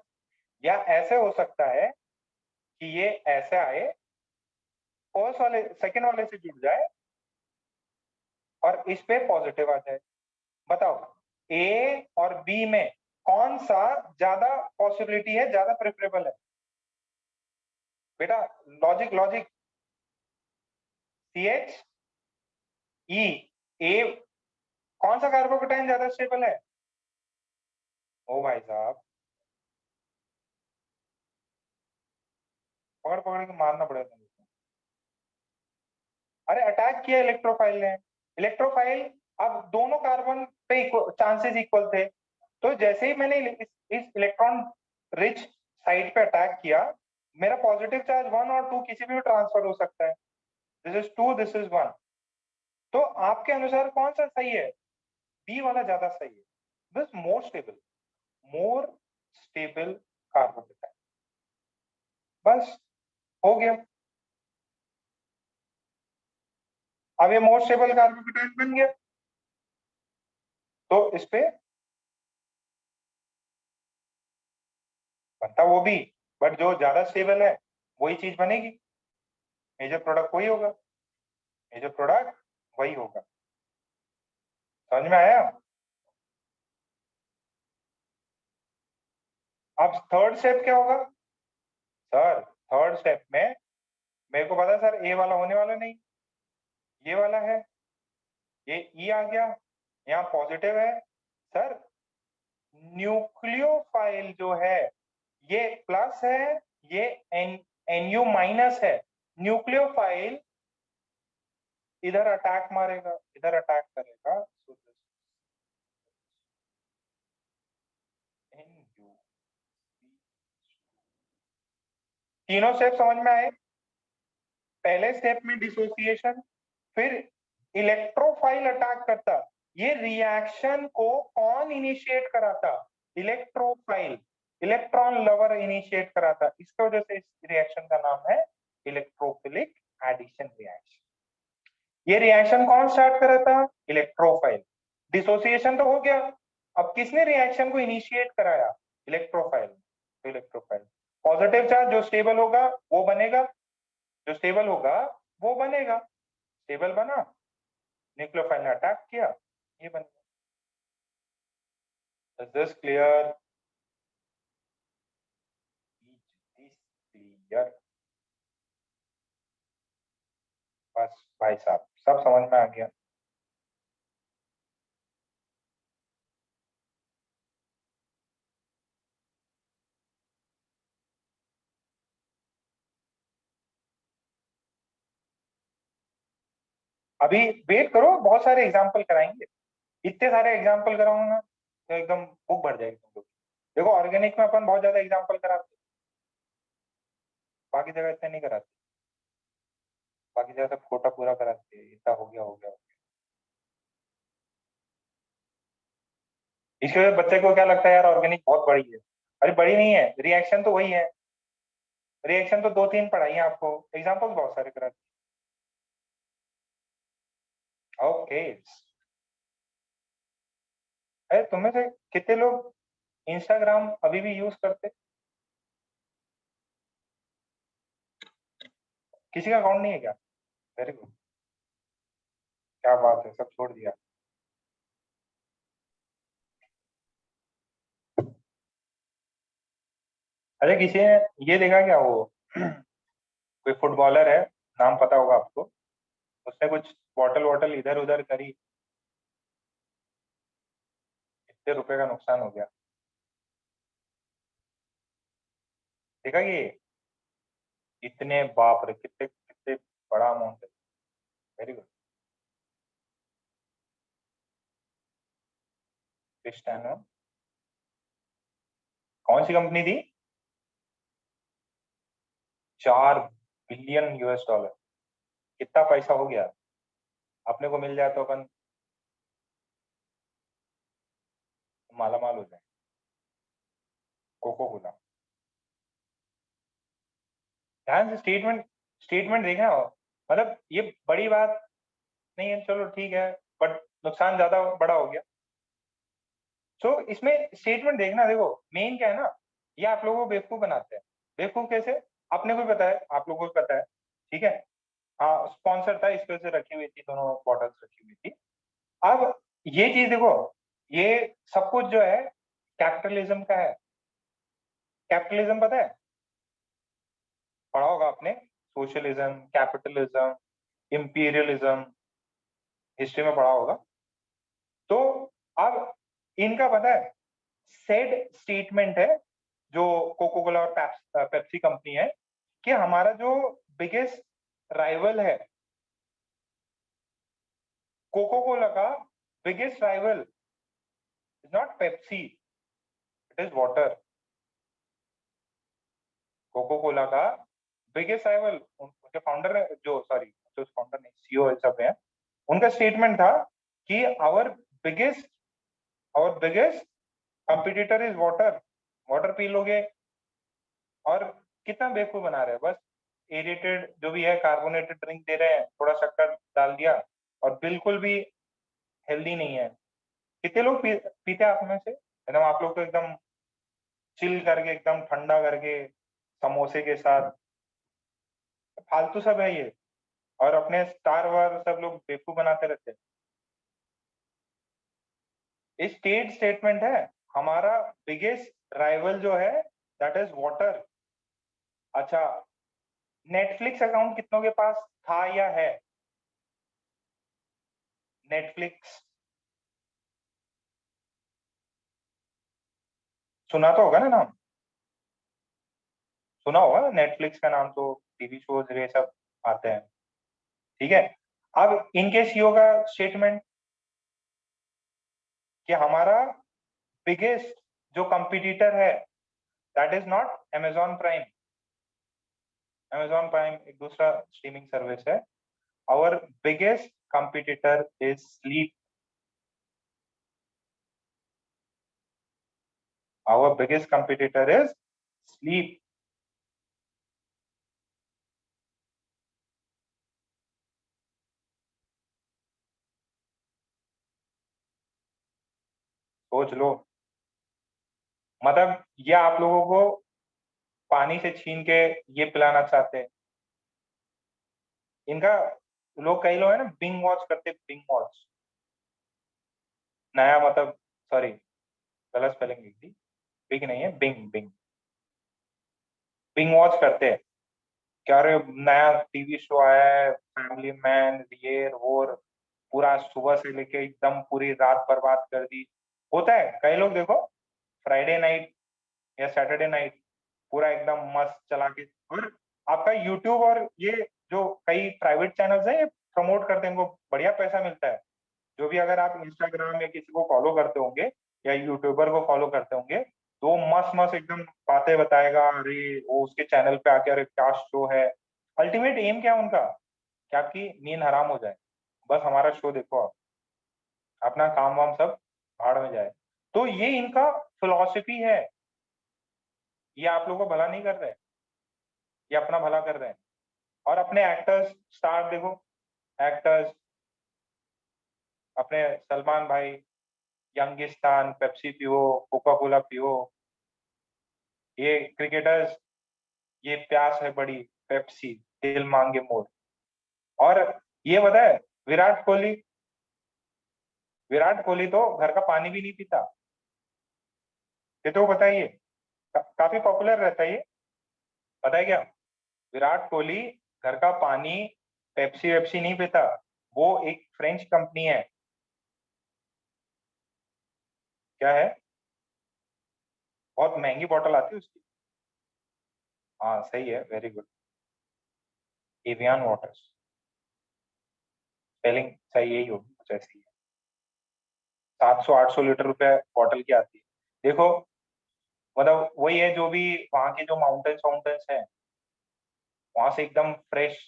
Speaker 1: या ऐसे हो सकता है कि ये ऐसे आए, फर्स्ट वाले सेकंड वाले से जुड़ जाए और इस पे पॉजिटिव आ जाए। बताओ A और B में कौन सा ज्यादा पॉसिबिलिटी है, ज्यादा प्रेफरेबल है बेटा, logic logic, CH E A, कौन सा कार्बोकेटाइन ज्यादा स्टेबल है, ओ भाई साहब पकड़ पकड़ के मारना पड़ेगा तुमको। अरे अटैक किया इलेक्ट्रोफाइल ने, इलेक्ट्रोफाइल, अब दोनों कार्बन पे चांसेस इक्वल थे, तो जैसे ही मैंने इस इलेक्ट्रॉन रिच साइड पे अटैक किया, मेरा पॉजिटिव चार्ज 1 और 2 किसी भी ट्रांसफर हो सकता है, दिस इज 2 दिस इज 1, तो आपके अनुसार कौन सा सही है, बी वाला ज्यादा सही है, दिस मोर स्टेबल कार्बोकेटाइन, बस हो गया। अब ये मोर स्टेबल कार्बोकेटाइन बन गया, तो इस पे बनता वो भी, बट जो ज्यादा स्टेबल है वही चीज बनेगी, मेजर प्रोडक्ट वही होगा, मेजर प्रोडक्ट वही होगा, समझ में आया। अब थर्ड स्टेप क्या होगा सर, थर्ड स्टेप में मेरे को पता है सर ए वाला होने वाला नहीं, ये वाला है, ये ई आ गया, यहाँ पॉजिटिव है सर, न्यूक्लियोफाइल जो है ये प्लस है, ये NU माइनस है, न्यूक्लियोफाइल इधर अटैक मारेगा, इधर अटैक करेगा, तीनों स्टेप समझ में आए। पहले स्टेप में डिसोसिएशन, फिर इलेक्ट्रोफाइल अटैक करता, ये रिएक्शन को कौन इनिशिएट कराता, इलेक्ट्रोफाइल, इलेक्ट्रॉन लवर इनिशिएट कराता, इसकी वजह से इस रिएक्शन का नाम है इलेक्ट्रोफिलिक एडिशन रिएक्शन। ये रिएक्शन कौन स्टार्ट कराता, इलेक्ट्रोफाइल, डिसोसिएशन तो हो गया, अब किसने रिएक्शन को इनिशिएट कराया, इलेक्ट्रोफाइल, इलेक्ट्रोफाइल, पॉजिटिव चार्ज जो स्टेबल होगा वो बनेगा, जो स्टेबल होगा वो बनेगा, स्टेबल बना, न्यूक्लियोफाइल ने अटैक किया, ये बन गया। Is this clear? Is this clear? बस भाई साहब सब समझ में आ गया। अभी वेट करो, बहुत सारे एग्जाम्पल कराएंगे, इतने सारे एग्जाम्पल कराऊंगा तो एकदम बुक भर जाएगी तुम लोग। देखो ऑर्गेनिक में अपन बहुत ज्यादा एग्जाम्पल कराते, बाकी जगह इतने नहीं कराते, बाकी जगह सब कोटा पूरा कराते, इतना हो गया हो गया। इसके वजह बच्चे को क्या लगता है यार ऑर्गेनिक बहुत बड़ी है, अरे बड़ी नहीं है, रिएक्शन तो वही है, रिएक्शन तो 2-3 पढ़ाई है आपको, एग्जाम्पल बहुत सारे कराते। ओके। अरे तुम्हें से कितने लोग इंस्टाग्राम अभी भी यूज करते? किसी का अकाउंट नहीं है क्या? वेरी गुड, क्या बात है, सब छोड़ दिया। अरे किसी ने ये देखा क्या, वो कोई फुटबॉलर है, नाम पता होगा आपको, उसने कुछ बॉटल वॉटल इधर उधर करी, कितने रुपए का नुकसान हो गया? देखा कि इतने, बाप रे, कितने कितने बड़ा अमाउंट है। Very good. क्रिस्टियानो, कौन सी कंपनी थी? 4 बिलियन US डॉलर, कितना पैसा हो गया? अपने को मिल जाए तो अपन माला माल हो जाए। कोको कोला, ध्यान से स्टेटमेंट, स्टेटमेंट देखना हो, मतलब ये बड़ी बात नहीं है, चलो ठीक है, बट नुकसान ज्यादा बड़ा हो गया। सो इसमें स्टेटमेंट देखना, देखो मेन क्या है ना, ये आप लोगों को बेवकूफ बनाते हैं। बेवकूफ कैसे? अपने को भी पता है, आप लोगों को भी पता है, ठीक है। हाँ, स्पॉन्सर था, इस वजह से रखी हुई थी, दोनों बॉटल्स रखी हुई थी। अब ये चीज देखो, ये सब कुछ जो है कैपिटलिज्म का है। कैपिटलिज्म पता है, पढ़ा होगा आपने, सोशलिज्म, कैपिटलिज्म, इंपीरियलिज्म, हिस्ट्री में पढ़ा होगा। तो अब इनका पता है, सेड स्टेटमेंट है जो कोको कोला और पेप्सी कंपनी है, कि हमारा जो बिगेस्ट राइवल है, कोको कोला का biggest rival is not Pepsi, it is water. Coca Cola का बिगेस्ट राइवल, उनके फाउंडर, जो सॉरी, जो फाउंडर नहीं, सीईओ सब हैं, उनका स्टेटमेंट था कि biggest our biggest competitor is water. Water पी लोगे, और कितना बेवकूफ बना रहे हैं, बस एरेटेड जो भी है कार्बोनेटेड ड्रिंक दे रहे हैं, थोड़ा शक्कर डाल दिया, और बिल्कुल भी हेल्दी नहीं है। कितने लोग पीते हैं आप में से, एकदम आप लोग तो एकदम चिल करके, एकदम ठंडा करके, समोसे के साथ, फालतू सब है ये। और अपने स्टार वार सब लोग बेवकूफ बनाते रहते हैं। स्टेट स्टेटमेंट है, हमारा बिगेस्ट राइवल जो है दैट इज वाटर। अच्छा, नेटफ्लिक्स अकाउंट कितनों के पास था या है? नेटफ्लिक्स सुना तो होगा ना नाम, सुना होगा ना नेटफ्लिक्स का नाम, तो टीवी शोज ये सब आते हैं, ठीक है। अब इनके सीईओ का स्टेटमेंट, कि हमारा बिगेस्ट जो कंपटीटर है that is not Amazon Prime. Amazon Prime एक दूसरा स्ट्रीमिंग सर्विस है। Our biggest competitor is sleep. Our biggest competitor is sleep. सोच लो, मतलब ये आप लोगों को पानी से छीन के ये पिलाना चाहते हैं। इनका, लोग, कई लोग है ना बिंग वॉच करते, बिंग वॉच, नया मतलब, सॉरी गलत स्पेलिंग लिख दी, बिग नहीं है, बिंग, बिंग, बिंग वॉच करते हैं। क्या रे, नया टीवी शो आया है, फैमिली मैन, ये वो, पूरा सुबह से लेके एकदम पूरी रात बर्बाद कर दी। होता है, कई लोग देखो फ्राइडे नाइट या सैटरडे नाइट पूरा एकदम मस्त चला के, और आपका यूट्यूब और ये जो कई प्राइवेट चैनल्स हैं, ये प्रमोट करते हैं, इनको बढ़िया पैसा मिलता है। जो भी, अगर आप इंस्टाग्राम या किसी को फॉलो करते होंगे या यूट्यूबर को फॉलो करते होंगे, तो वो मस्त मस्त एकदम बातें बताएगा, अरे वो उसके चैनल पे आके, अरे क्या शो है। अल्टीमेट एम क्या है उनका, कि आपकी नींद हराम हो जाए, बस हमारा शो देखो आप, अपना काम वाम सब भाड़ में जाए। तो ये इनका फिलॉसफी है। ये आप लोगों को भला नहीं कर रहे, ये अपना भला कर रहे हैं। और अपने एक्टर्स, स्टार देखो, एक्टर्स अपने सलमान भाई, यंगिस्तान, पेप्सी पियो, कोका कोला पियो, ये क्रिकेटर्स, ये प्यास है बड़ी, पेप्सी, दिल मांगे मोर। और ये पता है, विराट कोहली, विराट कोहली तो घर का पानी भी नहीं पीता, ये तो बताइए, काफी पॉपुलर रहता है ये, पता है क्या? विराट कोहली घर का पानी, पेप्सी वेप्सी नहीं पीता, वो एक फ्रेंच कंपनी है, क्या है, बहुत महंगी बॉटल आती है उसकी। हाँ सही है, very good, avian waters, spelling सही यही होगी, कुछ ऐसी है। 700-800 लीटर रुपए बॉटल की आती है। देखो मतलब वही है, जो भी वहाँ के जो माउंटेन्स वाउंटेन्स हैं, वहां से एकदम फ्रेश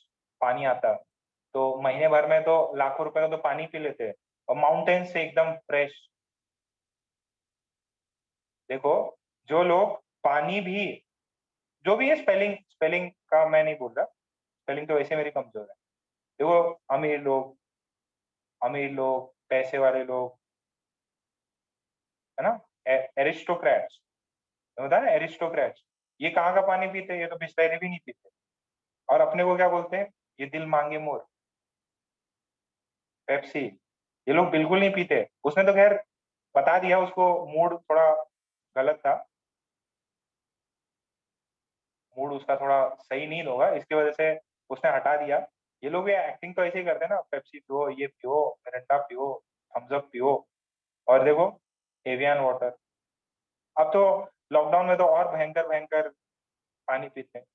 Speaker 1: पानी आता है, तो महीने भर में तो लाखों रुपए का तो पानी पी लेते हैं, और माउंटेन से एकदम फ्रेश। देखो जो लोग पानी भी, जो भी है, स्पेलिंग स्पेलिंग का मैं नहीं बोल रहा, स्पेलिंग तो वैसे मेरी कमजोर है। देखो अमीर लोग, अमीर लोग, पैसे वाले लोग, है ना, एरिस्टोक्रेट्स, होता है ना एरिस्टोक्रेट्स, ये कहाँ का पानी पीते हैं? ये तो बिस्लरी भी नहीं पीते। और अपने को क्या बोलते हैं? ये दिल मांगे मोर, पेप्सी, ये लोग बिल्कुल नहीं पीते। उसने तो खैर बता दिया, उसको मूड थोड़ा गलत था, मूड उसका थोड़ा सही नहीं होगा, इसकी वजह से उसने हटा दिया। ये लोग ये एक्टिंग तो ऐसे ही करते हैं ना, पेप्सी पियो, ये पियो, मिरिंडा पियो, थम्स अप पियो, और देखो एवियन वाटर। अब तो लॉकडाउन में तो और भयंकर भयंकर पानी पीते हैं।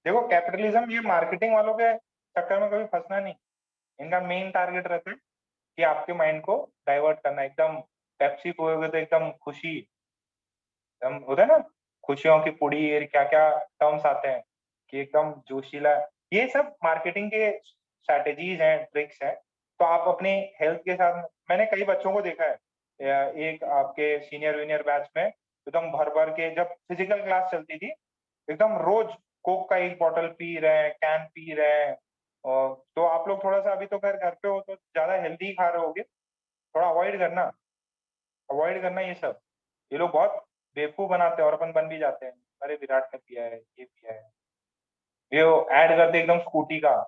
Speaker 1: देखो कैपिटलिज्म, ये मार्केटिंग वालों के चक्कर में कभी फंसना नहीं, इनका मेन टारगेट रहता है कि आपके माइंड को डाइवर्ट करना। एकदम पेप्सी पियोगे तो एकदम खुशी, एकदम होता है ना, खुशियों की पुड़ी, ये क्या क्या टर्म्स आते हैं कि एकदम जोशीला, ये सब मार्केटिंग के स्ट्रैटेजीज हैं, ट्रिक्स हैं। तो आप अपने हेल्थ के साथ, मैंने कई बच्चों को देखा है, एक आपके सीनियर वीनियर बैच में एकदम भर भर के, जब फिजिकल क्लास चलती थी, एकदम रोज कोक का एक बॉटल पी रहे हैं, कैन पी रहे हैं। और तो आप लोग थोड़ा सा, अभी तो घर घर पे हो तो ज्यादा हेल्दी खा रहे होगे, थोड़ा अवॉइड करना, अवॉइड करना ये सब। ये लोग बहुत बेवकूफ बनाते हैं और अपन बन भी जाते हैं, अरे विराट ने पिया है, ये पिया है, ये ऐड करते एकदम स्कूटी का,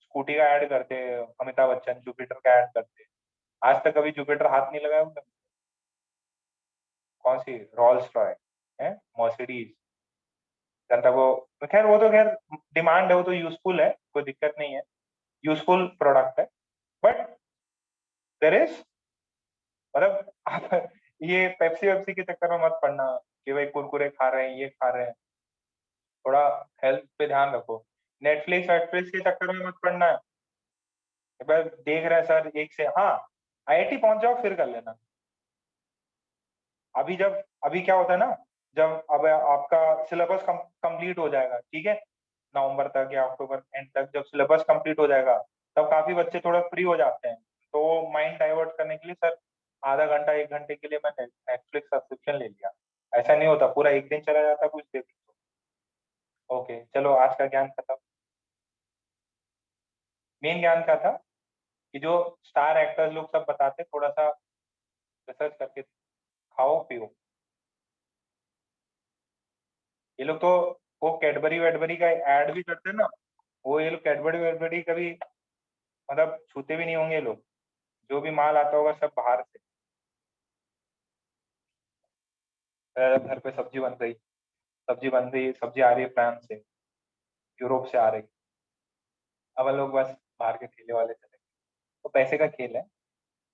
Speaker 1: स्कूटी का ऐड करते, अमिताभ बच्चन जुपिटर का ऐड करते। आज तक कभी जुपिटर हाथ नहीं लगाया उन्होंने? कौन सी, रॉल्स रॉय है, मर्सिडीज, जनता को, तो खैर वो तो खैर डिमांड है, वो तो यूजफुल है, कोई दिक्कत नहीं है, यूजफुल प्रोडक्ट है। बट देर इज, मतलब आप ये पेप्सी वेप्सी के चक्कर में मत पड़ना कि भाई कुरकुरे खा रहे हैं, ये खा रहे हैं, थोड़ा हेल्थ पे ध्यान रखो। नेटफ्लिक्स वेटफ्लिक्स के चक्कर में मत पड़ना है, बस देख रहे हैं सर एक से, हाँ आईआईटी पहुंच जाओ फिर कर लेना। अभी जब, अभी क्या होता है ना, जब अब आपका सिलेबस कंप्लीट हो जाएगा, ठीक है, नवंबर तक या अक्टूबर एंड तक जब सिलेबस कंप्लीट हो जाएगा, तब काफी बच्चे थोड़ा फ्री हो जाते हैं, तो माइंड डाइवर्ट करने के लिए सर आधा घंटा 1 घंटे के लिए मैंने नेटफ्लिक्स सब्सक्रिप्शन ले लिया। ऐसा नहीं होता, पूरा एक दिन चला जाता कुछ देर। ओके चलो, आज का ज्ञान खत्म। मेन ज्ञान क्या था कि जो स्टार एक्टर्स लोग सब बताते, थोड़ा सा रिसर्च करके खाओ पियो। ये लोग तो वो कैडबरी वेडबरी का ऐड भी करते हैं ना, वो ये लोग कैडबरी वेडबरी कभी मतलब छूते भी नहीं होंगे ये लोग, जो भी माल आता होगा सब बाहर से। घर पे सब्जी बन रही, सब्जी बन रही, सब्जी आ रही है फ्रांस से, यूरोप से आ रही, अब हम लोग बस बाहर के ठेले वाले चले, तो पैसे का खेल है।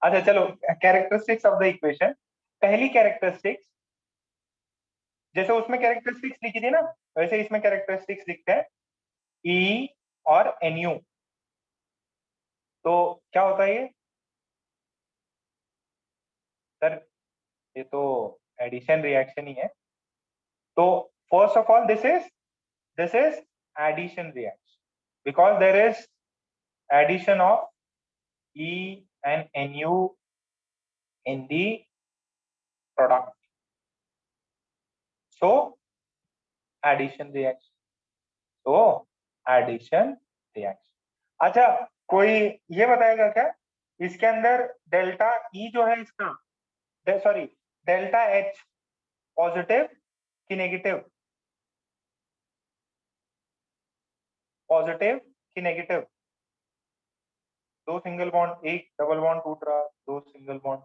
Speaker 1: अच्छा चलो, कैरेक्टरिस्टिक्स ऑफ द इक्वेशन, पहली कैरेक्टरिस्टिक्स, जैसे उसमें कैरेक्टरिस्टिक्स लिखी थी ना, वैसे इसमें कैरेक्टरिस्टिक्स लिखते हैं, ई और एनयू। तो क्या होता है ये सर? ये तो एडिशन रिएक्शन ही है। तो first of all this is addition reaction, because there is addition of E and NU in the product, so addition reaction, तो एडिशन रिएक्शन। अच्छा, कोई ये बताएगा क्या इसके अंदर डेल्टा ई जो है इसका, सॉरी डेल्टा एच पॉजिटिव कि नेगेटिव, पॉजिटिव कि नेगेटिव, दो सिंगल बॉन्ड, एक डबल बॉन्ड टूट रहा, दो सिंगल बॉन्ड,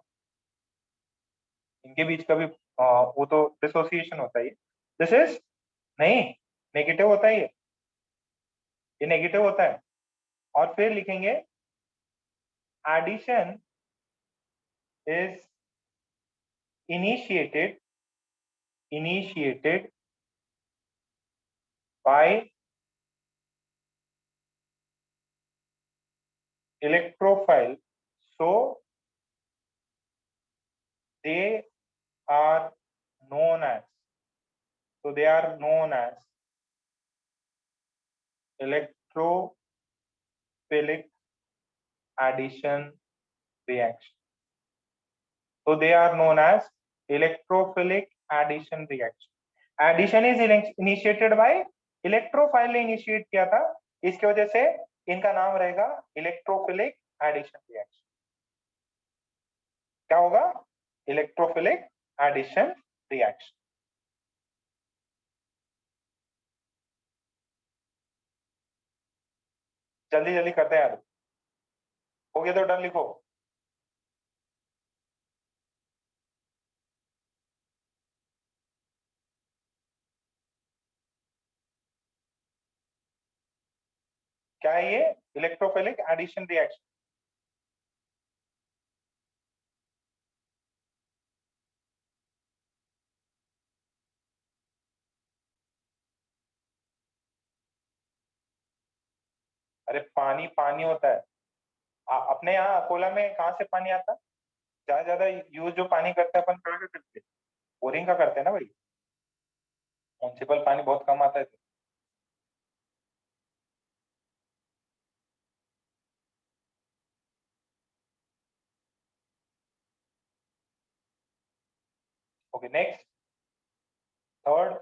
Speaker 1: इनके बीच का भी वो तो डिसोसिएशन होता है। दिस इज नहीं, नेगेटिव होता है ये नेगेटिव होता है। और फिर लिखेंगे addition is initiated by electrophile, so they are known as electrophilic addition reaction. So they are known as electrophilic addition reaction. Addition is initiated by electrophile ने initiate किया था, इसकी वजह से इनका नाम रहेगा electrophilic addition reaction. क्या होगा? electrophilic addition reaction. जल्दी जल्दी करते हैं यार, हो गया तो डन लिखो। क्या है ये? Electrophilic addition reaction. अरे पानी पानी होता है। अपने यहाँ अकोला में कहाँ से पानी आता है? ज्यादा यूज जो पानी करते हैं अपन कहाँ का करते हैं? बोरिंग का करते हैं ना भाई, म्युनिसिपल पानी बहुत कम आता है। Okay next, third,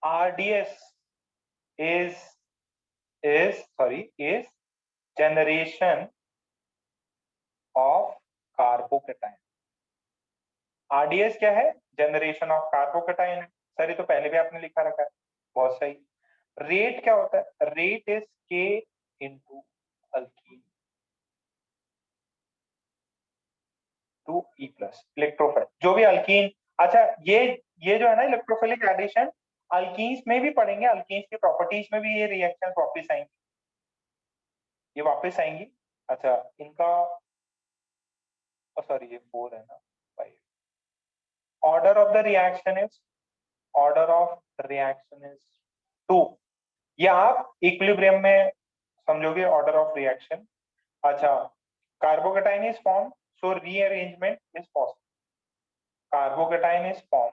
Speaker 1: RDS is generation of carbocation. RDS क्या है? जनरेशन ऑफ कार्बोकेटाइन है। सर ये तो पहले भी आपने लिखा रखा है, बहुत सही। रेट क्या होता है? Rate is K into alkene to E plus, electrophile जो भी अल्कीन। अच्छा ये जो है ना इलेक्ट्रोफिलिक एडिशन, अल्कीन्स में भी पढ़ेंगे, अल्कीन्स की प्रॉपर्टीज में भी ये रिएक्शन वापस आएंगी, ये वापस आएंगी। अच्छा इनका, सॉरी ये 4 है ना, 5। Order of the reaction is 2। ये आप इक्विलिब्रियम में समझोगे ऑर्डर ऑफ रिएक्शन। अच्छा carbocation is form, so rearrangement is possible. Carbocation is form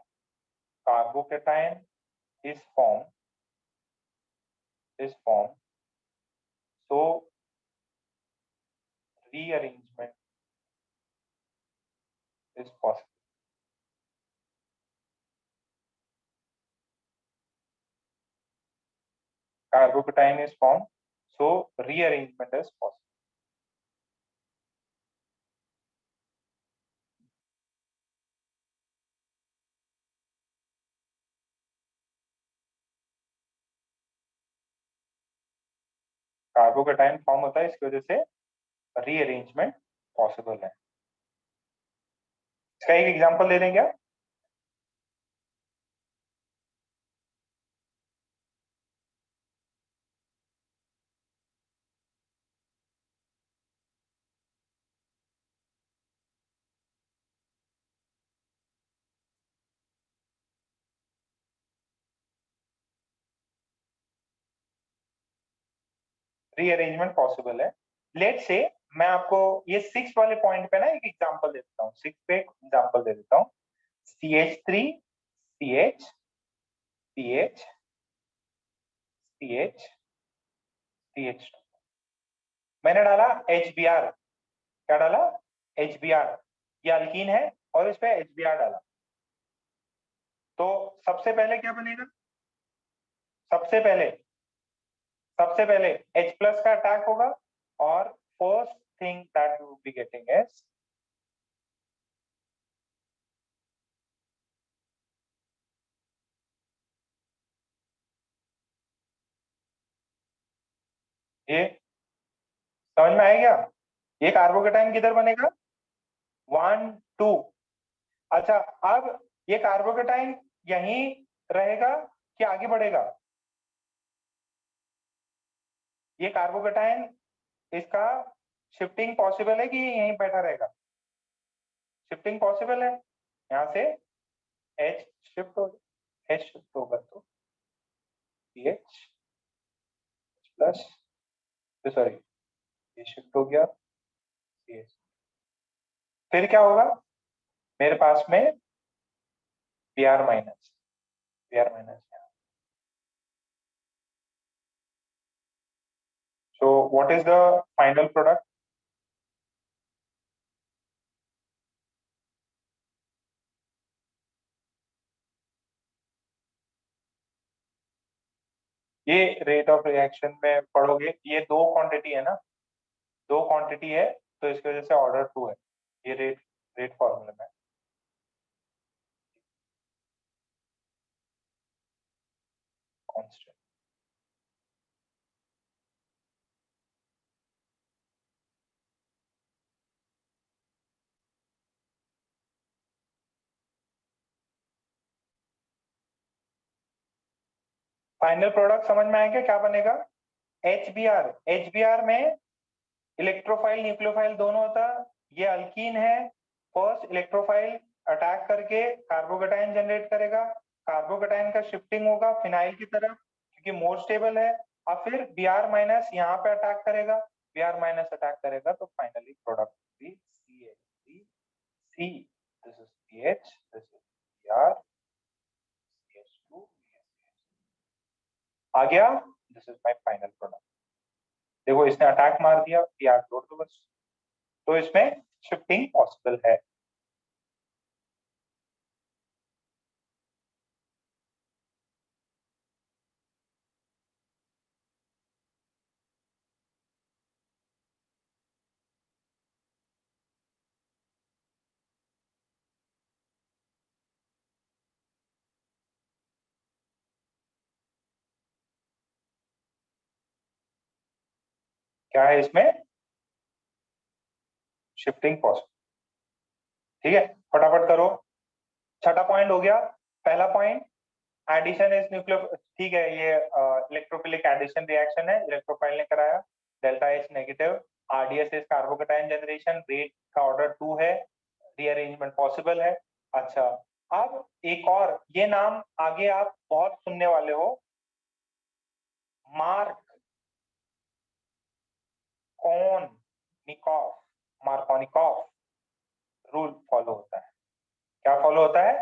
Speaker 1: so rearrangement is possible. Carbocation is formed, so rearrangement is possible. Carbocation form होता है, इसकी वजह से रीअरेंजमेंट पॉसिबल है। इसका एक एग्जांपल दे दें क्या? रीअरेंजमेंट पॉसिबल है। लेट्स से मैं आपको ये 6 वाले पॉइंट पे ना एक एग्जांपल दे देता हूँ, 6 पे एक एग्जांपल दे देता हूँ। CH3 CH CH CH CH2, मैंने डाला HBr। क्या डाला? HBr। ये अल्कीन है और इस पे HBr डाला, तो सबसे पहले क्या बनेगा? सबसे पहले H प्लस का अटैक होगा और first thing that you will be getting is ये समझ में आएगा? ये कार्बोकेटाइन किधर बनेगा? 1 2। अच्छा, अब ये कार्बोकेटाइन यहीं रहेगा कि आगे बढ़ेगा? ये कार्बोकेटाइन इसका शिफ्टिंग पॉसिबल है कि यहीं बैठा रहेगा? शिफ्टिंग पॉसिबल है। यहाँ से H शिफ्ट हो, H शिफ्ट होगा तो CH प्लस, सॉरी ये शिफ्ट हो गया CH। फिर क्या होगा? मेरे पास में Br minus, Br minus. So what is the final product? ये रेट ऑफ रिएक्शन में पढ़ोगे, ये दो क्वांटिटी है ना, दो क्वांटिटी है तो इसकी वजह से ऑर्डर 2 है। ये रेट रेट फॉर्मूले में कांस्टेंट। फाइनल प्रोडक्ट समझ में आएगा क्या बनेगा? HBr। HBr में इलेक्ट्रोफाइल न्यूक्लियोफाइल दोनों होता। ये अल्कीन है, फर्स्ट इलेक्ट्रोफाइल अटैक करके कार्बोकेटाइन जनरेट करेगा, कार्बोकेटाइन का शिफ्टिंग होगा फिनाइल की तरफ क्योंकि मोर स्टेबल है। अब फिर Br माइनस यहाँ पे अटैक करेगा, Br माइनस अटैक करेगा तो फाइनली प्रोडक्ट भी CH3। This is CH, this is Br, CH2 आ गया। This is my final product. देखो इसने अटैक मार दिया, Br जोड़ दो बस, तो इसमें शिफ्टिंग पॉसिबल है। क्या है इसमें? Shifting possible. ठीक है, फटाफट करो। छठा पॉइंट हो गया। पहला पॉइंट एडिशन इज न्यूक्लियो, ठीक है, ये इलेक्ट्रोफिलिक एडिशन रिएक्शन है, इलेक्ट्रोफाइल ने कराया, delta H negative. RDS is carbocation generation, rate का ऑर्डर 2 है, रीअरेंजमेंट पॉसिबल है। अच्छा, अब एक और ये नाम आगे आप बहुत सुनने वाले हो, मार्क कॉनिकॉफ, मार्कोनिकॉफ रूल फॉलो होता है। क्या फॉलो होता है?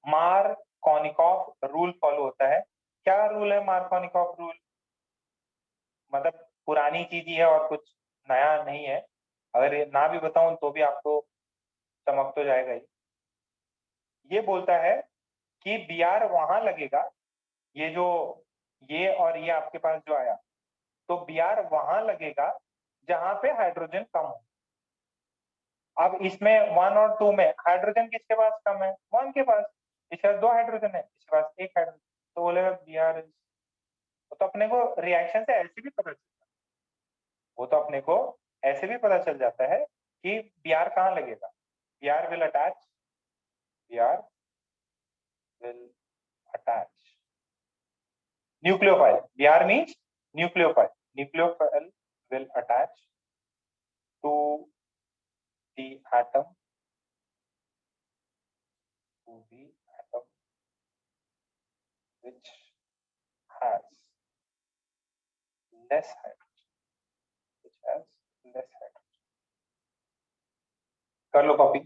Speaker 1: मार्कोनिकॉफ रूल फॉलो होता है। क्या रूल है मार्कोनिकॉफ रूल? मतलब पुरानी चीज ही है और कुछ नया नहीं है। अगर ये ना भी बताऊं तो भी आपको चमक तो जाएगा ही। ये बोलता है कि Br वहां लगेगा, ये जो ये और ये आपके पास जो आया, तो Br वहां लगेगा जहां पे हाइड्रोजन कम हो। अब इसमें 1 और 2 में हाइड्रोजन किसके पास कम है? 1 के पास। इसके पास 2 हाइड्रोजन है, इसके पास 1 हाइड्रोजन, तो बोलेगा Br। तो अपने को रिएक्शन से ऐसे भी पता चलता है, वो तो अपने को ऐसे भी पता चल जाता है कि Br कहाँ लगेगा। Br will attach, Br will attach nucleophile. Br means nucleophile. Nucleophile will attach to the atom, to the atom which has less hydrogen, which has less hydrogen. कर लो कॉपी।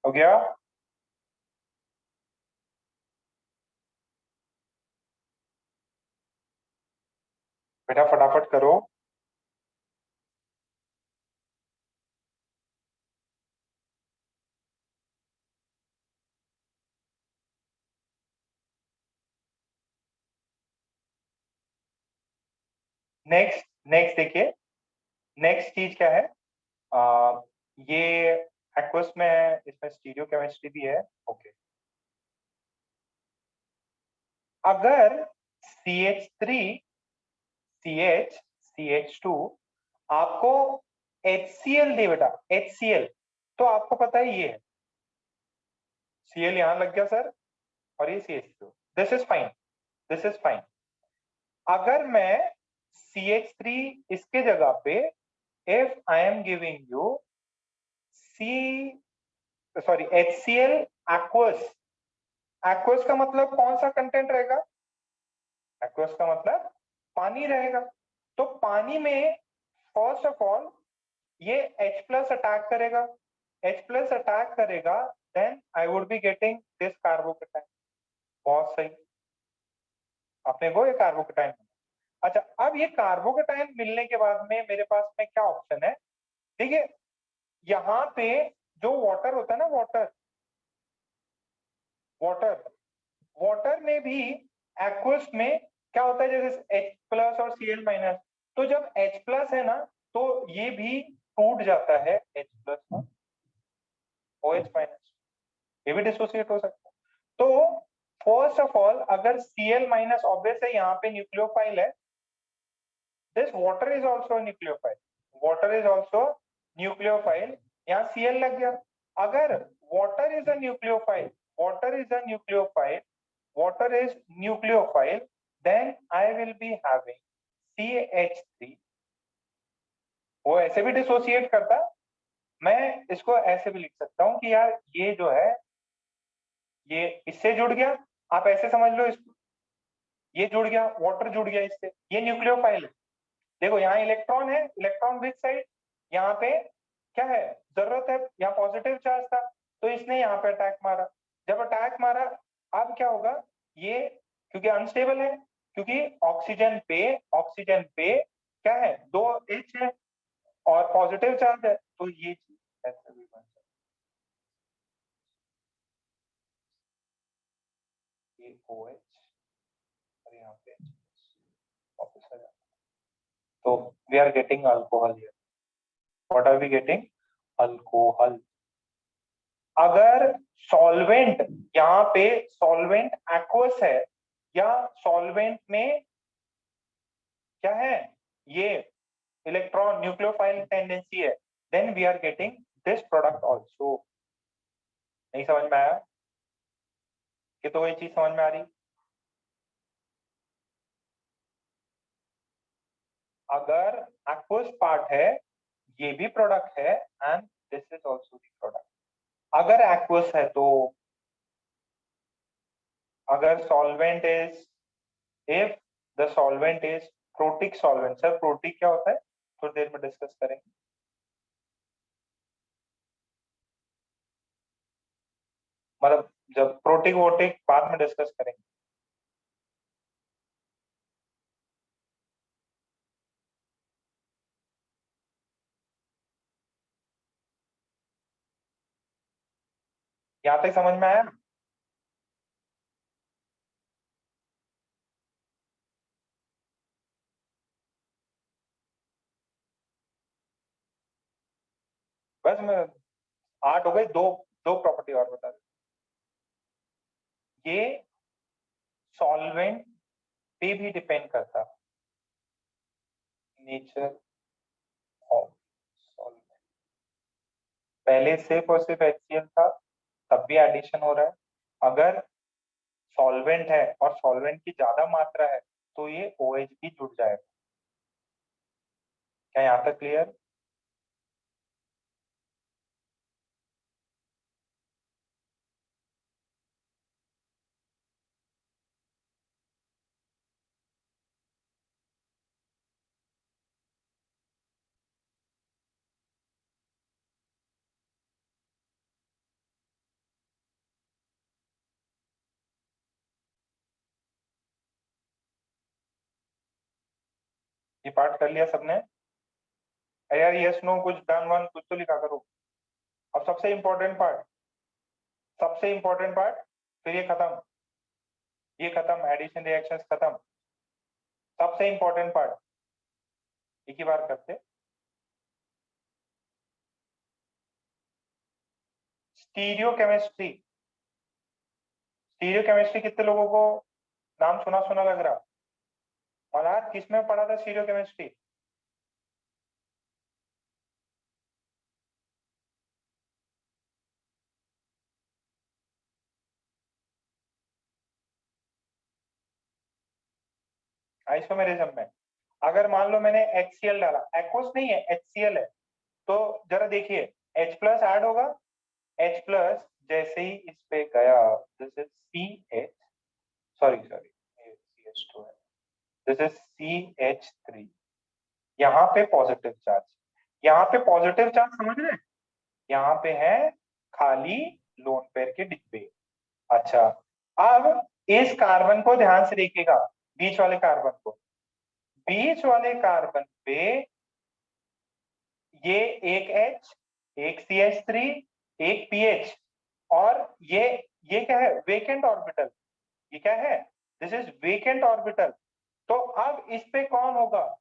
Speaker 1: हो गया? बेटा फटाफट करो। नेक्स्ट नेक्स्ट देखिए, next चीज क्या है? ये एक्वस में है, इसमें स्टीरियो केमिस्ट्री भी है। ओके, अगर CH3 CH2 आपको HCl दे बेटा, HCl, तो आपको पता है ये है Cl यहां लग गया सर, और ये CH2, this is fine, this is fine. अगर मैं CH3 इसके जगह पे, if I am giving you HCl aqueous, aqueous का मतलब कौन सा कंटेंट रहेगा? aqueous का मतलब पानी रहेगा। तो पानी में फर्स्ट ऑफ ऑल ये H प्लस अटैक करेगा, H प्लस अटैक करेगा, then I would be getting this carbocation. बहुत सही, अपने को ये कार्बोकेटाइन। अच्छा, अब ये कार्बोकेटाइन मिलने के बाद में मेरे पास में क्या ऑप्शन है? देखिए, यहाँ पे जो वाटर होता है ना, वाटर वाटर वाटर में भी एक्वस में क्या होता है, जैसे H प्लस और Cl माइनस, तो जब H प्लस है ना, तो ये भी टूट जाता है H प्लस में OH माइनस, ये भी डिसोसिएट हो सकता है। तो फर्स्ट ऑफ ऑल, अगर Cl माइनस ऑब्वियस है, यहाँ पे न्यूक्लियोफाइल है, this water is also nucleophile, water is also nucleophile, यहाँ Cl लग गया। अगर water is a nucleophile, water is a nucleophile, water is nucleophile, then I will be having CH3। वो ऐसे भी डिसोसिएट करता, मैं इसको ऐसे भी लिख सकता हूँ कि यार ये जो है ये इससे जुड़ गया, आप ऐसे समझ लो इसको, ये जुड़ गया, वाटर जुड़ गया इससे, ये न्यूक्लियोफाइल है। देखो यहाँ इलेक्ट्रॉन है, इलेक्ट्रॉन विच साइड, यहाँ पे क्या है, जरूरत है, यहाँ पॉजिटिव चार्ज था, तो इसने यहाँ पे अटैक मारा। जब अटैक मारा, अब क्या होगा, ये क्योंकि अनस्टेबल है, क्योंकि ऑक्सीजन पे क्या है, दो H है और पॉजिटिव चार्ज है, तो ये चीज ऐसे भी बन सकती है, ये OH और यहाँ पे वापस आ जाता है। तो we are getting alcohol here. What are we getting? Alcohol. अगर सॉल्वेंट, यहाँ पे सॉल्वेंट एक्वस है, या सॉल्वेंट में क्या है, ये इलेक्ट्रॉन न्यूक्लियोफाइल टेंडेंसी है, then we are getting this product also. नहीं समझ में आया कि तो ये चीज समझ में आ रही? अगर एक्वस पार्ट है, ये भी प्रोडक्ट है, and this is also the product. अगर एक्वस है तो, अगर solvent is, if the solvent is protic solvent, sir protic क्या होता है थोड़ी देर में डिस्कस करेंगे। मतलब जब प्रोटिक वोटिक बाद में डिस्कस करेंगे। यहाँ तक समझ में आया? बस मैं 8 हो गए, दो दो प्रॉपर्टी और बता दूं। ये सॉल्वेंट पे भी डिपेंड करता है, नेचर ऑफ सॉल्वेंट। पहले सिर्फ और सिर्फ HCl था, तब भी एडिशन हो रहा है। अगर सॉल्वेंट है और सॉल्वेंट की ज्यादा मात्रा है, तो ये OH भी जुड़ जाएगा। क्या यहाँ तक क्लियर? ये पार्ट कर लिया सबने? अरे यार यस नो कुछ डन वन कुछ तो लिखा करो। अब सबसे इंपॉर्टेंट पार्ट, फिर ये खत्म, एडिशन रिएक्शंस खत्म। सबसे इंपॉर्टेंट पार्ट एक ही बार करते, स्टीरियोकेमिस्ट्री। स्टीरियोकेमिस्ट्री कितने लोगों को नाम सुना सुना लग रहा? मल्हार किसमें पढ़ा था स्टीरियोकेमिस्ट्री? आइसोमेरिज्म में। अगर मान लो मैंने HCl डाला, एक्वस नहीं है HCl है, तो जरा देखिए H प्लस ऐड होगा, H प्लस जैसे ही इस पे गया, this is CH, sorry CH2 है, दिस इज CH3, यहाँ पे पॉजिटिव चार्ज, यहाँ पे पॉजिटिव चार्ज समझ रहे हैं, यहाँ पे है खाली लोन पेयर के डिब्बे। अच्छा, अब इस कार्बन को ध्यान से देखिएगा, बीच वाले कार्बन को, बीच वाले कार्बन पे ये एक H, एक CH3, एक PH, और ये क्या है? Vacant orbital. ये क्या है? This is vacant orbital. तो अब इस पे कौन होगा?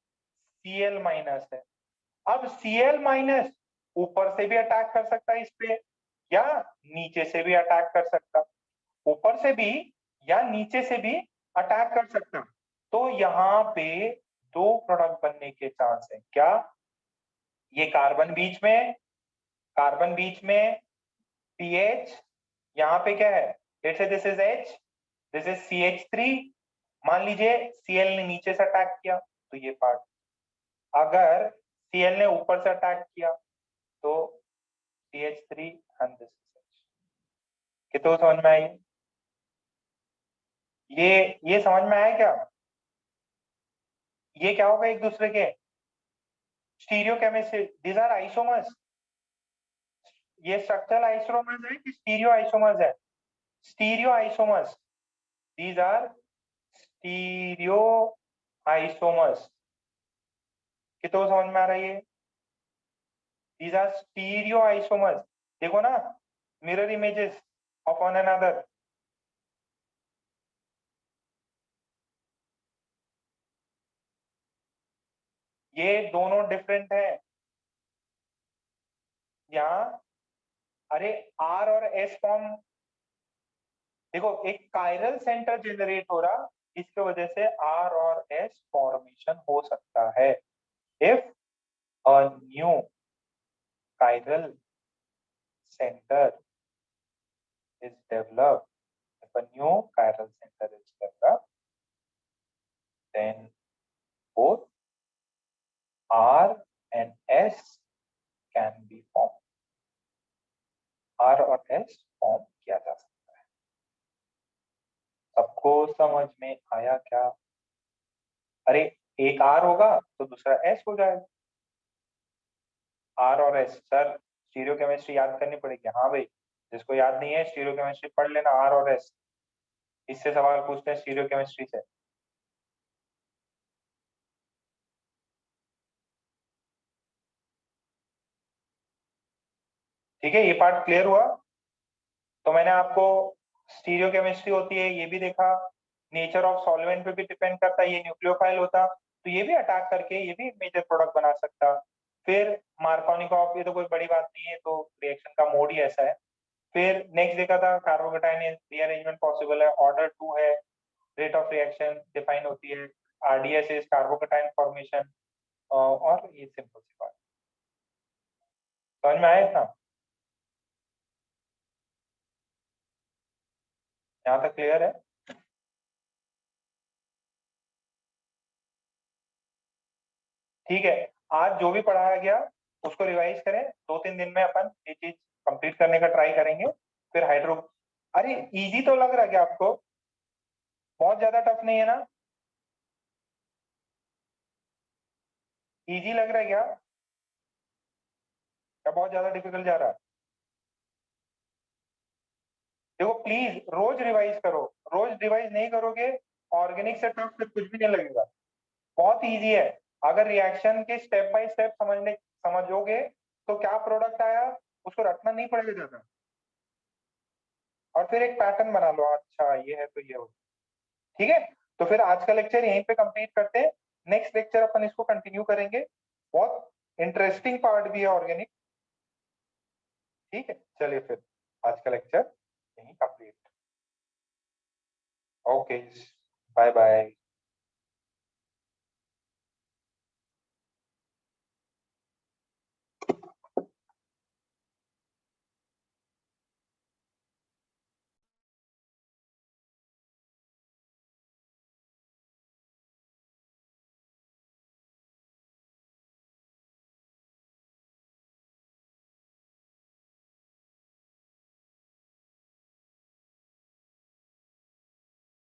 Speaker 1: Cl माइनस है। अब Cl माइनस ऊपर से भी अटैक कर सकता है इस पे, या नीचे से भी अटैक कर सकता, ऊपर से भी या नीचे से भी अटैक कर सकता। तो यहाँ पे दो प्रोडक्ट बनने के चांस है। क्या? ये कार्बन बीच में पीएच, यहाँ पे क्या है? Let's say this is H, this is CH3, मान लीजिए Cl ने नीचे से अटैक किया तो ये पार्ट, अगर Cl ने ऊपर से अटैक किया तो CH3 and this is H। कितना समझ में आई? ये समझ में आया क्या? ये क्या होगा एक दूसरे के? Stereochemistry, these are isomers. ये स्ट्रक्चरल आइसोमर्स है कि स्टीरियो आइसोमर्स है? Stereo isomers, these are stereo isomers. कितना समझ में आ रही है? These are stereo isomers. देखो ना, mirror images of one another. ये दोनों डिफरेंट है यहाँ। अरे R और S फॉर्म, देखो एक कायरल सेंटर जनरेट हो रहा, इसके वजह से R और S फॉर्मेशन हो सकता है। If a new chiral center is developed, if a new chiral center is developed, then both R and S can be formed. R और S फॉर्म किया जा सकता है। सबको समझ में आया क्या? अरे एक R होगा तो दूसरा S हो जाएगा। R और S, सर स्टीरियो केमिस्ट्री याद करनी पड़ेगी। हाँ भाई, जिसको याद नहीं है स्टीरियो केमिस्ट्री पढ़ लेना, R और S, इससे सवाल पूछते हैं स्टीरियो केमिस्ट्री से। ठीक है, ये पार्ट क्लियर हुआ? तो मैंने आपको स्टीरियो केमिस्ट्री होती है ये भी देखा, नेचर ऑफ सॉल्वेंट पे भी डिपेंड करता है, ये न्यूक्लियोफाइल होता तो ये भी अटैक करके ये भी मेजर प्रोडक्ट बना सकता। फिर मार्कोनिकॉफ, ये तो कोई बड़ी बात नहीं है, तो रिएक्शन का मोड ही ऐसा है। फिर नेक्स्ट देखा था कार्बोकेटाइन रीअरेंजमेंट पॉसिबल है, ऑर्डर 2 है, रेट ऑफ रिएक्शन डिफाइन होती है, RDS इज कार्बोकेटाइन फॉर्मेशन, और ये सिंपल सी बात। समझ में आया इतना? यहाँ तक क्लियर है? ठीक है, आज जो भी पढ़ाया गया उसको रिवाइज करें, 2-3 दिन में अपन ये चीज कंप्लीट करने का ट्राई करेंगे। फिर हाइड्रो, अरे इजी तो लग रहा है क्या आपको? बहुत ज्यादा टफ नहीं है ना? इजी लग रहा है क्या, या बहुत ज्यादा डिफिकल्ट जा रहा है? देखो प्लीज रोज रिवाइज करो, रोज रिवाइज नहीं करोगे ऑर्गेनिक से टफ फिर कुछ भी नहीं लगेगा। बहुत इजी है, अगर रिएक्शन के स्टेप बाय स्टेप समझोगे तो क्या प्रोडक्ट आया उसको रटना नहीं पड़ेगा ज्यादा, और फिर एक पैटर्न बना लो, अच्छा ये है तो ये हो। ठीक है, तो फिर आज का लेक्चर यहीं पे कंप्लीट करते हैं। नेक्स्ट लेक्चर अपन इसको कंटिन्यू करेंगे, बहुत इंटरेस्टिंग पार्ट भी है ऑर्गेनिक। ठीक है, चलिए फिर आज का लेक्चर यहीं कंप्लीट। Okay, bye bye.